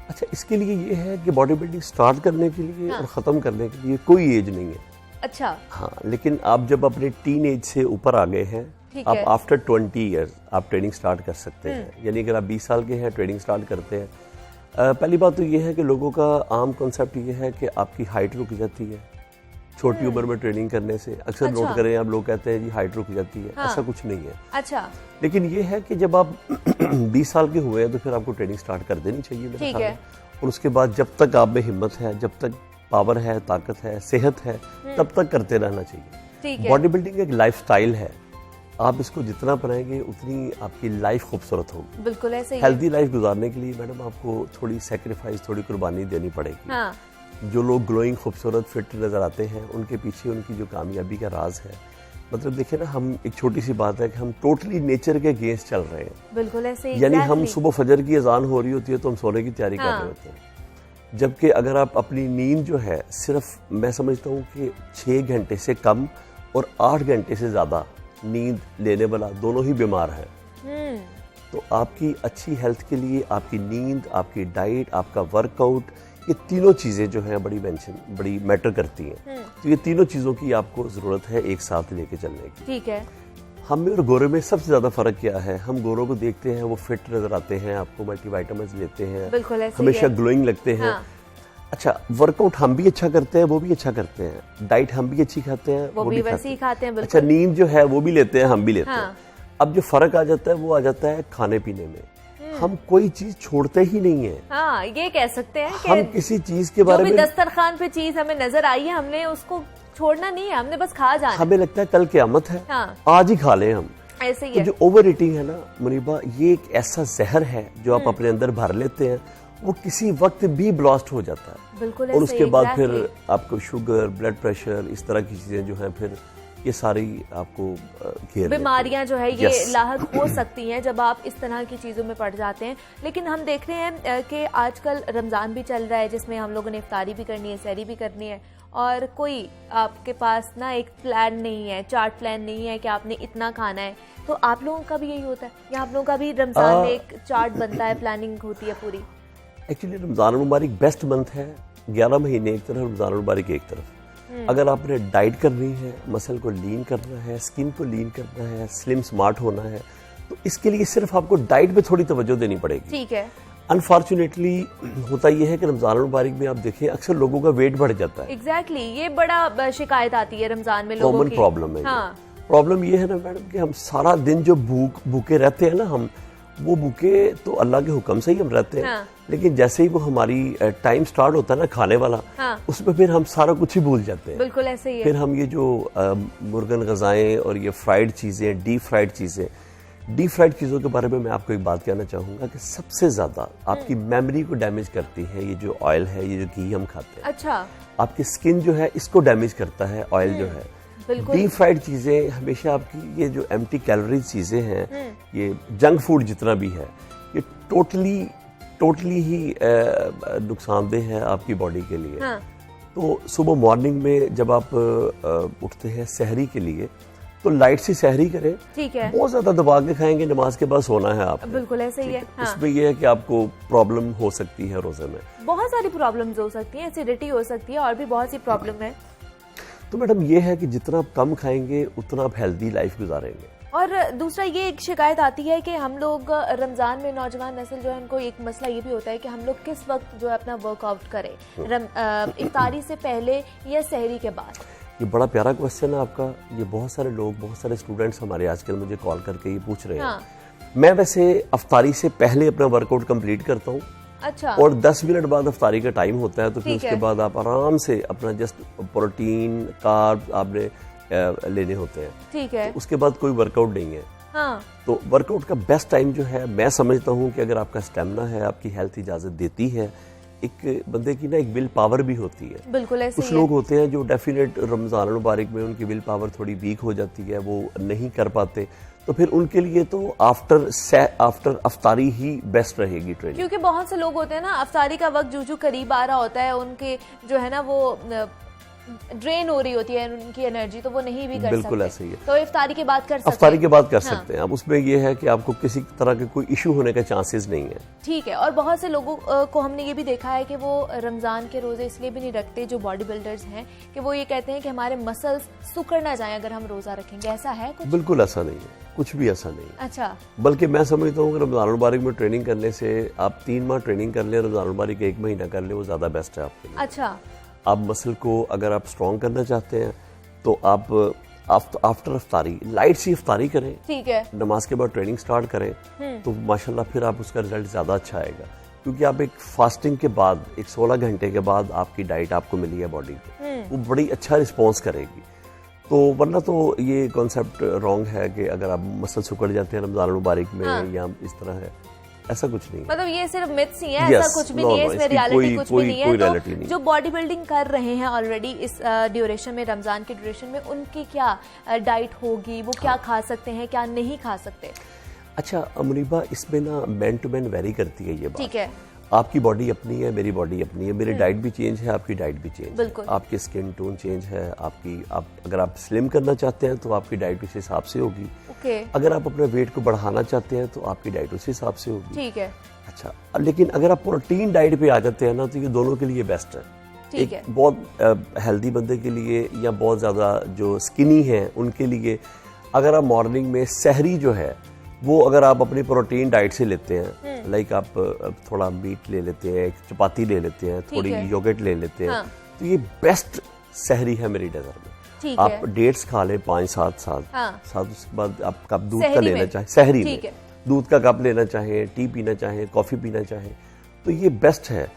S7: अच्छा, इसके लिए ये है कि बॉडी बिल्डिंग स्टार्ट करने के लिए और ख़त्म करने के लिए कोई एज नहीं है।
S1: अच्छा।
S7: हाँ, लेकिन आप जब अपने टीन एज से ऊपर आ गए हैं, आप आफ्टर 20 ईयर्स आप ट्रेनिंग स्टार्ट कर सकते हैं। यानी अगर आप 20 साल के हैं, ट्रेनिंग स्टार्ट करते हैं। पहली बात तो ये है कि लोगों का आम कॉन्सेप्ट ये है कि आपकी हाइट रुक जाती है छोटी उम्र में ट्रेनिंग करने से। अक्सर नोट करें आप, लोग कहते हैं जी हाइट रुक जाती है। ऐसा कुछ नहीं है।
S1: अच्छा।
S7: लेकिन ये है कि जब आप 20 साल के हुए हैं तो फिर आपको ट्रेनिंग स्टार्ट कर देनी चाहिए मेरे ख्याल में। और उसके बाद जब तक आप में हिम्मत है, जब तक पावर है, ताकत है, सेहत है, तब तक करते रहना चाहिए। बॉडी बिल्डिंग एक लाइफ स्टाइल है, आप इसको जितना बनाएंगे उतनी आपकी लाइफ खूबसूरत होगी।
S1: बिल्कुल ऐसे ही।
S7: हेल्दी लाइफ गुजारने के लिए मैडम आपको थोड़ी सेक्रीफाइस, थोड़ी कुर्बानी देनी पड़ेगी। जो लोग ग्लोइंग खूबसूरत फिट नज़र आते हैं उनके पीछे उनकी जो कामयाबी का राज है, मतलब देखिए ना, हम एक छोटी सी बात है कि हम टोटली नेचर के अगेंस्ट चल रहे हैं।
S1: बिल्कुल ऐसे ही,
S7: यानी हम
S1: exactly।
S7: सुबह फजर की अजान हो रही होती है तो हम सोने की तैयारी कर
S1: हाँ।
S7: रहे होते हैं, जबकि अगर आप अपनी नींद जो है सिर्फ, मैं समझता हूँ कि 6 घंटे से कम और 8 घंटे से ज़्यादा नींद लेने वाला दोनों ही बीमार है। तो आपकी अच्छी हेल्थ के लिए आपकी नींद, आपकी डाइट, आपका वर्कआउट, ये तीनों चीज़ें जो हैं बड़ी मैटर करती हैं। तो ये तीनों चीज़ों की आपको ज़रूरत है एक साथ लेके चलने की।
S1: ठीक है।
S7: हम में और गोरे में सबसे ज़्यादा फ़र्क क्या है? हम गोरों को देखते हैं वो फिट नज़र आते हैं, आपको मल्टीविटामिन्स लेते हैं,
S1: बिल्कुल ऐसे ही
S7: हमेशा
S1: है।
S7: ग्लोइंग लगते हैं।
S1: हाँ।
S7: अच्छा, वर्कआउट हम भी अच्छा करते हैं, वो भी अच्छा करते हैं, डाइट हम भी अच्छी खाते हैं,
S1: वो भी वैसे ही खाते हैं,
S7: अच्छा,
S1: बिल्कुल।
S7: नींद जो है वो भी लेते हैं, हम भी लेते
S1: हाँ।
S7: हैं। अब जो फ़र्क आ जाता है वो आ जाता है खाने पीने में। हम कोई चीज़ छोड़ते ही नहीं है।
S1: हाँ, ये कह सकते हैं कि
S7: हम किसी चीज़ के बारे
S1: जो भी
S7: में,
S1: दस्तरखान पे चीज हमें नजर आई है, हमने उसको छोड़ना नहीं है, हमने बस खा जाना है।
S7: हमें लगता है कल क़यामत है,
S1: हाँ।
S7: आज ही खा लें हम।
S1: ऐसे ही
S7: तो
S1: है।
S7: जो ओवर ईटिंग है ना मुनीबा, ये एक ऐसा जहर है जो आप अपने अंदर भर लेते हैं, वो किसी वक्त भी ब्लास्ट हो जाता है।
S1: बिल्कुल
S7: और
S1: ऐसे
S7: उसके
S1: ही,
S7: बाद
S1: exactly।
S7: फिर आपको शुगर, ब्लड प्रेशर, इस तरह की चीज़ें जो हैं, फिर ये सारी आपको घेर लेती हैं।
S1: बीमारियां जो है ये
S7: Yes।
S1: लाहक हो सकती हैं जब आप इस तरह की चीज़ों में पड़ जाते हैं। लेकिन हम देख रहे हैं कि आजकल रमज़ान भी चल रहा है, जिसमें हम लोगों ने इफ्तारी भी करनी है, सहरी भी करनी है, और कोई आपके पास ना एक प्लान नहीं है, चार्ट प्लान नहीं है कि आपने इतना खाना है। तो आप लोगों का भी यही होता है या आप लोगों का भी रमज़ान में एक चार्ट बनता है, प्लानिंग होती है पूरी?
S7: एक्चुअली रमज़ान मुबारक बेस्ट मंथ है। 11 महीने एक तरफ, रमज़ान मुबारक एक तरफ। अगर आपने डाइट करनी है, मसल को लीन करना है, स्किन को लीन करना है, स्लिम स्मार्ट होना है, तो इसके लिए सिर्फ आपको डाइट पे थोड़ी तवज्जो देनी पड़ेगी।
S1: ठीक है।
S7: अनफॉर्चुनेटली होता यह है कि रमज़ान मुबारक में आप देखें अक्सर लोगों का वेट बढ़ जाता है।
S1: एग्जैक्टली, ये बड़ा शिकायत आती है रमज़ान में लोगों
S7: कॉमन
S1: की।
S7: प्रॉब्लम है।
S1: हाँ।
S7: प्रॉब्लम ये है ना मैडम कि हम सारा दिन जो भूखे रहते हैं ना, हम वो भूखे तो अल्लाह के हुक्म से ही हम रहते हैं।
S1: हाँ।
S7: लेकिन जैसे ही वो हमारी टाइम स्टार्ट होता है ना खाने वाला,
S1: हाँ।
S7: उसमें फिर हम सारा कुछ ही भूल जाते हैं।
S1: बिल्कुल ऐसे ही है।
S7: फिर हम ये जो मुर्गन गज़ाएं और ये फ्राइड चीज़ें, डीप फ्राइड चीज़ों के बारे में मैं आपको एक बात कहना चाहूँगा कि सबसे ज़्यादा आपकी मेमोरी को डैमेज करती है ये जो ऑयल है, ये जो घी हम खाते हैं।
S1: अच्छा।
S7: आपकी स्किन जो है इसको डैमेज करता है ऑयल जो है।
S1: बिल्कुल।
S7: डीप फ्राइड चीज़ें हमेशा आपकी, ये जो एम्प्टी कैलोरीज चीज़ें हैं, ये जंक फूड जितना भी है, ये टोटली ही नुकसानदेह है आपकी बॉडी के लिए।
S1: हाँ।
S7: तो सुबह मॉर्निंग में जब आप उठते हैं सहरी के लिए, तो लाइट सी सहरी करें।
S1: ठीक है।
S7: बहुत ज़्यादा दबा के खाएंगे, नमाज के बाद सोना है आपको।
S1: बिल्कुल ऐसे ही है। हाँ।
S7: उसमें यह है कि आपको प्रॉब्लम हो सकती है रोज़े में।
S1: बहुत सारी प्रॉब्लम्स हो सकती हैं, एसिडिटी हो सकती है और भी बहुत सी प्रॉब्लम है।
S7: तो मैडम ये है कि जितना आप कम खाएंगे उतना आप हेल्दी लाइफ गुजारेंगे।
S1: और दूसरा ये एक शिकायत आती है कि हम लोग रमज़ान में, नौजवान नस्ल जो है, उनको एक मसला ये भी होता है कि हम लोग किस वक्त जो है अपना वर्कआउट करें, इफ्तारी से पहले या सहरी के बाद।
S7: ये बड़ा प्यारा क्वेश्चन है आपका। ये बहुत सारे लोग, बहुत सारे स्टूडेंट्स हमारे आजकल मुझे कॉल करके ये पूछ रहे हैं।
S1: हाँ।
S7: मैं वैसे अफ्तारी से पहले अपना वर्कआउट कंप्लीट करता हूँ,
S1: अच्छा।
S7: और 10 मिनट बाद अफ्तारी का टाइम होता है, तो फिर
S1: ठीक
S7: उसके
S1: है।
S7: बाद आप आराम से अपना जस्ट प्रोटीन, कार्ब आपने लेने होते हैं।
S1: ठीक है।
S7: उसके बाद कोई वर्कआउट नहीं है।
S1: हाँ।
S7: तो वर्कआउट का बेस्ट टाइम जो है, मैं समझता हूँ कि अगर आपका स्टेमिना है, आपकी हेल्थ इजाज़त देती है, एक बंदे की ना एक विल पावर भी होती है।
S1: बिल्कुल ऐसे
S7: कुछ
S1: ही
S7: लोग
S1: है।
S7: होते हैं जो डेफिनेट रमज़ान मुबारक में उनकी विल पावर थोड़ी वीक हो जाती है, वो नहीं कर पाते, तो फिर उनके लिए तो आफ्टर अफ्तारी ही बेस्ट रहेगी ट्रेनिंग।
S1: क्योंकि बहुत से लोग होते हैं ना, अफ्तारी का वक्त जो करीब आ रहा होता है, उनके जो है ना वो ड्रेन हो रही होती है उनकी एनर्जी, तो वो नहीं भी कर
S7: बिल्कुल
S1: सकते।
S7: ऐसे ही है।
S1: तो इफ्तारी के बाद कर सकते हैं।
S7: अफ्तारी के बाद कर
S1: हाँ।
S7: सकते हैं। अब उसमें यह है कि आपको किसी तरह के कोई इशू होने का चांसेस नहीं है।
S1: ठीक है। और बहुत से लोगों को हमने ये भी देखा है कि वो रमज़ान के रोज़े इसलिए भी नहीं रखते, जो बॉडी बिल्डर्स हैं, कि वो ये कहते हैं कि हमारे मसल्स सुकड़ ना जाएं अगर हम रोज़ा रखेंगे। ऐसा है कुछ?
S7: बिल्कुल ऐसा नहीं है, कुछ भी ऐसा नहीं है।
S1: अच्छा।
S7: बल्कि मैं समझता हूँ कि रमज़ान मुबारक में ट्रेनिंग करने से आप 3 माह ट्रेनिंग कर लें, रमज़ान मुबारक 1 महीना कर लें, वो ज़्यादा बेस्ट है आपके लिए।
S1: अच्छा।
S7: आप मसल को अगर आप स्ट्रॉन्ग करना चाहते हैं तो आप आफ्टर अफ्तारी लाइट सी अफ्तारी करें।
S1: ठीक है।
S7: नमाज के बाद ट्रेनिंग स्टार्ट करें, तो माशाल्लाह फिर आप उसका रिजल्ट ज़्यादा अच्छा आएगा, क्योंकि आप एक फास्टिंग के बाद, एक 16 घंटे के बाद आपकी डाइट आपको मिली है बॉडी को, वो बड़ी अच्छा रिस्पॉन्स करेगी। तो वरना तो ये कॉन्सेप्ट रॉन्ग है कि अगर आप मसल सुकड़ जाते हैं रमज़ान मुबारक में,
S1: हाँ।
S7: या इस तरह है, ऐसा कुछ नहीं है।
S1: मतलब ये सिर्फ मिथ्स ही है,
S7: Yes,
S1: ऐसा कुछ भी
S7: no,
S1: नहीं है,
S7: no,
S1: इसमें
S7: इसकी
S1: रियलिटी कुछ भी नहीं है।
S7: कोई
S1: तो
S7: reality नहीं।
S1: जो बॉडी बिल्डिंग कर रहे हैं ऑलरेडी इस ड्यूरेशन में, रमजान के ड्यूरेशन में, उनकी क्या डाइट होगी, वो क्या खा सकते हैं, क्या नहीं खा सकते?
S7: अच्छा मुनीबा, इसमें ना मैन टू मैन वेरी करती है ये बात।
S1: ठीक है।
S7: आपकी बॉडी अपनी है, मेरी बॉडी अपनी है, मेरी डाइट भी चेंज है, आपकी डाइट भी चेंज
S1: बिल्कुल।
S7: है, आपकी स्किन टोन चेंज है, अगर आप स्लिम करना चाहते हैं तो आपकी डाइट उस हिसाब से होगी।
S1: ओके।
S7: अगर आप अपने वेट को बढ़ाना चाहते हैं तो आपकी डाइट उस हिसाब से होगी।
S1: ठीक है।
S7: अच्छा, लेकिन अगर आप प्रोटीन डाइट पे आ जाते हैं ना तो ये दोनों के लिए बेस्ट है।
S1: ठीक है।
S7: बहुत हेल्दी बंदे के लिए या बहुत ज़्यादा जो स्किनी है उनके लिए, अगर आप मॉर्निंग में सहरी जो है वो अगर आप अपनी प्रोटीन डाइट से लेते हैं, लाइक आप थोड़ा मीट ले लेते हैं, एक चपाती ले लेते हैं, थोड़ी योगर्ट ले लेते हैं, तो ये बेस्ट सहरी है मेरी नज़र में।
S1: ठीक
S7: आप
S1: है।
S7: डेट्स खा लें 5-7 साथ, उसके बाद आप कप दूध का
S1: सहरी
S7: लेना
S1: में।
S7: चाहें, सहरी
S1: ठीक
S7: में
S1: है।
S7: दूध का कप लेना चाहें, टी पीना चाहें, कॉफ़ी पीना चाहें, तो ये बेस्ट है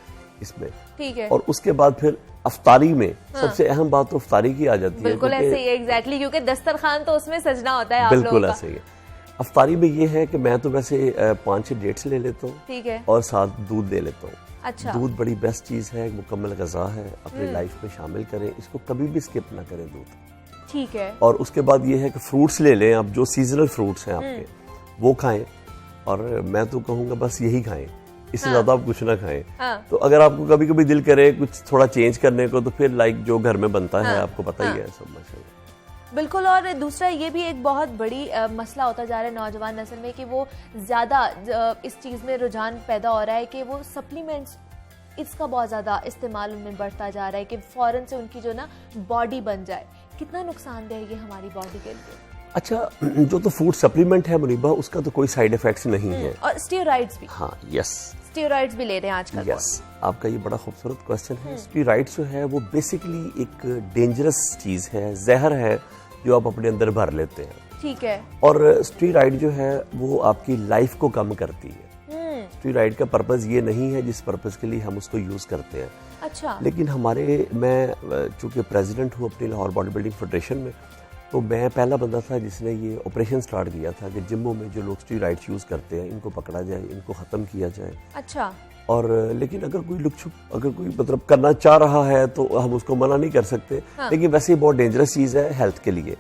S7: इसमें।
S1: ठीक है।
S7: और उसके बाद फिर अफ्तारी में सबसे अहम बात तो अफ्तारी की आ जाती है।
S1: बिल्कुल
S7: क्योंकि-
S1: ऐसे ही, एग्जैक्टली, क्योंकि दस्तरखान तो उसमें सजना होता है आप
S7: बिल्कुल
S1: लोगों का।
S7: ऐसे ही है। अफ्तारी में ये है कि मैं तो वैसे 5-6 डेट्स ले लेता हूँ।
S1: ठीक है।
S7: और साथ दूध ले लेता हूँ।
S1: अच्छा।
S7: दूध बड़ी बेस्ट चीज़ है, एक मुकम्मल ग़िज़ा है, अपनी लाइफ में शामिल करें, इसको कभी भी स्किप ना करें दूध।
S1: ठीक है।
S7: और उसके बाद ये है कि फ्रूट्स ले लें, आप जो सीजनल फ्रूट्स हैं आपके वो खाएं, और मैं तो कहूँगा बस यही खाएं, इससे ज़्यादा आप कुछ ना खाएं। तो अगर आपको कभी कभी दिल करे कुछ थोड़ा चेंज करने को तो फिर लाइक जो घर में बनता है आपको पता ही है सब माशाल्लाह।
S1: बिल्कुल। और दूसरा ये भी एक बहुत बड़ी मसला होता जा रहा है नौजवान नस्ल में कि वो ज़्यादा इस चीज़ में रुझान पैदा हो रहा है कि वो सप्लीमेंट्स, इसका बहुत ज़्यादा इस्तेमाल उनमें बढ़ता जा रहा है कि फ़ौरन से उनकी जो ना बॉडी बन जाए। कितना नुकसानदेह है ये हमारी बॉडी के लिए?
S7: अच्छा, जो तो फूड सप्लीमेंट है मुनीबा, उसका तो कोई साइड इफेक्ट्स नहीं है।
S1: और स्टेरॉइड्स भी?
S7: हाँ, यस,
S1: स्टेरॉइड्स भी ले रहे हैं आजकल।
S7: यस, आपका ये बड़ा खूबसूरत क्वेश्चन है। स्टेरॉइड्स जो है वो बेसिकली एक डेंजरस चीज़ है, जहर है जो आप अपने अंदर भर लेते हैं।
S1: ठीक है।
S7: और स्टेरॉइड जो है वो आपकी लाइफ को कम करती है। स्टेरॉइड का पर्पस ये नहीं है जिस पर्पस के लिए हम उसको यूज करते हैं।
S1: अच्छा।
S7: लेकिन मैं चूंकि प्रेसिडेंट हूँ अपनी लाहौर बॉडी बिल्डिंग फेडरेशन में, तो मैं पहला बंदा था जिसने ये ऑपरेशन स्टार्ट किया था कि जिम्मों में जो लोग स्टेरॉइड्स यूज करते हैं इनको पकड़ा जाए, इनको खत्म किया जाए।
S1: अच्छा।
S7: और लेकिन अगर कोई मतलब करना चाह रहा है तो हम उसको मना नहीं कर सकते। लेकिन वैसे ही बहुत डेंजरस चीज़ है हेल्थ के लिए।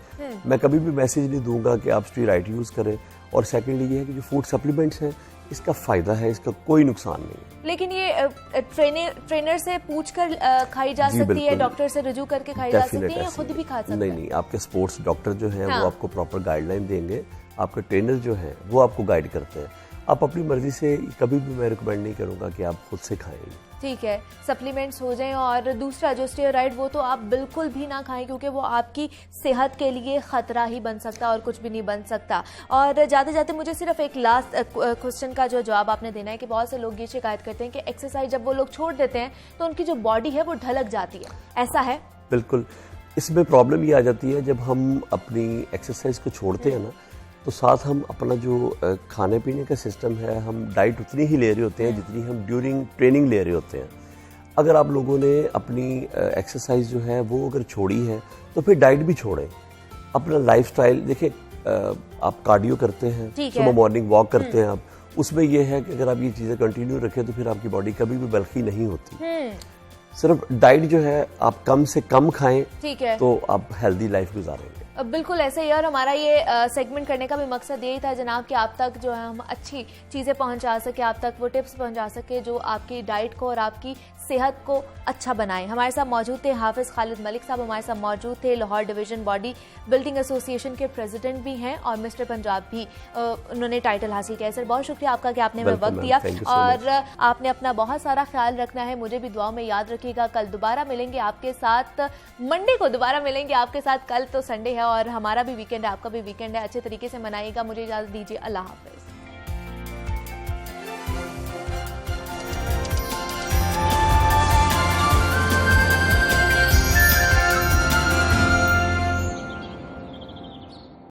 S7: मैं कभी भी मैसेज नहीं दूंगा कि आप स्टेरॉइड यूज़ करें। और सेकेंडली ये है कि जो फूड सप्लीमेंट्स हैं इसका फ़ायदा है, इसका कोई नुकसान नहीं।
S1: लेकिन ये ट्रेनर से पूछकर खाई जा सकती है, डॉक्टर से रुजू करके खाई जा सकती है, या खुद भी खा सकते हैं?
S7: नहीं, आपके स्पोर्ट्स डॉक्टर जो हैं वो आपको प्रॉपर गाइडलाइन देंगे, आपके ट्रेनर जो हैं वो आपको गाइड करते हैं। आप अपनी मर्जी से, कभी भी मैं रिकमेंड नहीं करूंगा कि आप खुद से खाएं। ठीक
S1: है, सप्लीमेंट्स हो जाएं। और दूसरा जो स्टेरॉइड वो तो आप बिल्कुल भी ना खाएं क्योंकि वो आपकी सेहत के लिए खतरा ही बन सकता है और कुछ भी नहीं बन सकता। और जाते जाते मुझे सिर्फ एक लास्ट क्वेश्चन का जो जवाब आपने देना है कि बहुत से लोग ये शिकायत करते हैं कि एक्सरसाइज जब वो लोग छोड़ देते हैं तो उनकी जो बॉडी है वो ढलक जाती है, ऐसा है?
S7: बिल्कुल, इसमें प्रॉब्लम ये आ जाती है जब हम अपनी एक्सरसाइज को छोड़ते हैं ना, तो साथ हम अपना जो खाने पीने का सिस्टम है, हम डाइट उतनी ही ले रहे होते हैं जितनी हम ड्यूरिंग ट्रेनिंग ले रहे होते हैं। अगर आप लोगों ने अपनी एक्सरसाइज जो है वो अगर छोड़ी है तो फिर डाइट भी छोड़ें। अपना लाइफस्टाइल देखिए, आप कार्डियो करते हैं, सुबह मॉर्निंग वॉक करते हैं आप, उसमें यह है कि अगर आप ये चीज़ें कंटिन्यू रखें तो फिर आपकी बॉडी कभी भी बल्कि नहीं होती। सिर्फ डाइट जो है आप कम से कम खाएं,
S1: ठीक है,
S7: तो आप हेल्दी लाइफ गुजारेंगे।
S1: बिल्कुल ऐसे ही। और हमारा ये सेगमेंट करने का भी मकसद यही था जनाब कि आप तक जो है हम अच्छी चीज़ें पहुंचा सके, आप तक वो टिप्स पहुंचा सके जो आपकी डाइट को और आपकी सेहत को अच्छा बनाएं। हमारे साथ मौजूद थे हाफिज़ खालिद मलिक साहब, हमारे साथ मौजूद थे Lahore division body building association के प्रेसिडेंट भी हैं और मिस्टर पंजाब भी उन्होंने टाइटल हासिल किया है। सर बहुत शुक्रिया आपका कि आपने हमें वक्त दिया और आपने अपना बहुत सारा ख्याल रखना है। मुझे भी दुआ में याद रखिएगा। कल दोबारा मिलेंगे आपके साथ, मंडे को दोबारा मिलेंगे आपके साथ। कल तो संडे है और हमारा भी वीकेंड है, आपका भी वीकेंड है। अच्छे तरीके से मनाइएगा। मुझे इजाज़त दीजिए। अल्लाह हाफ़िज़।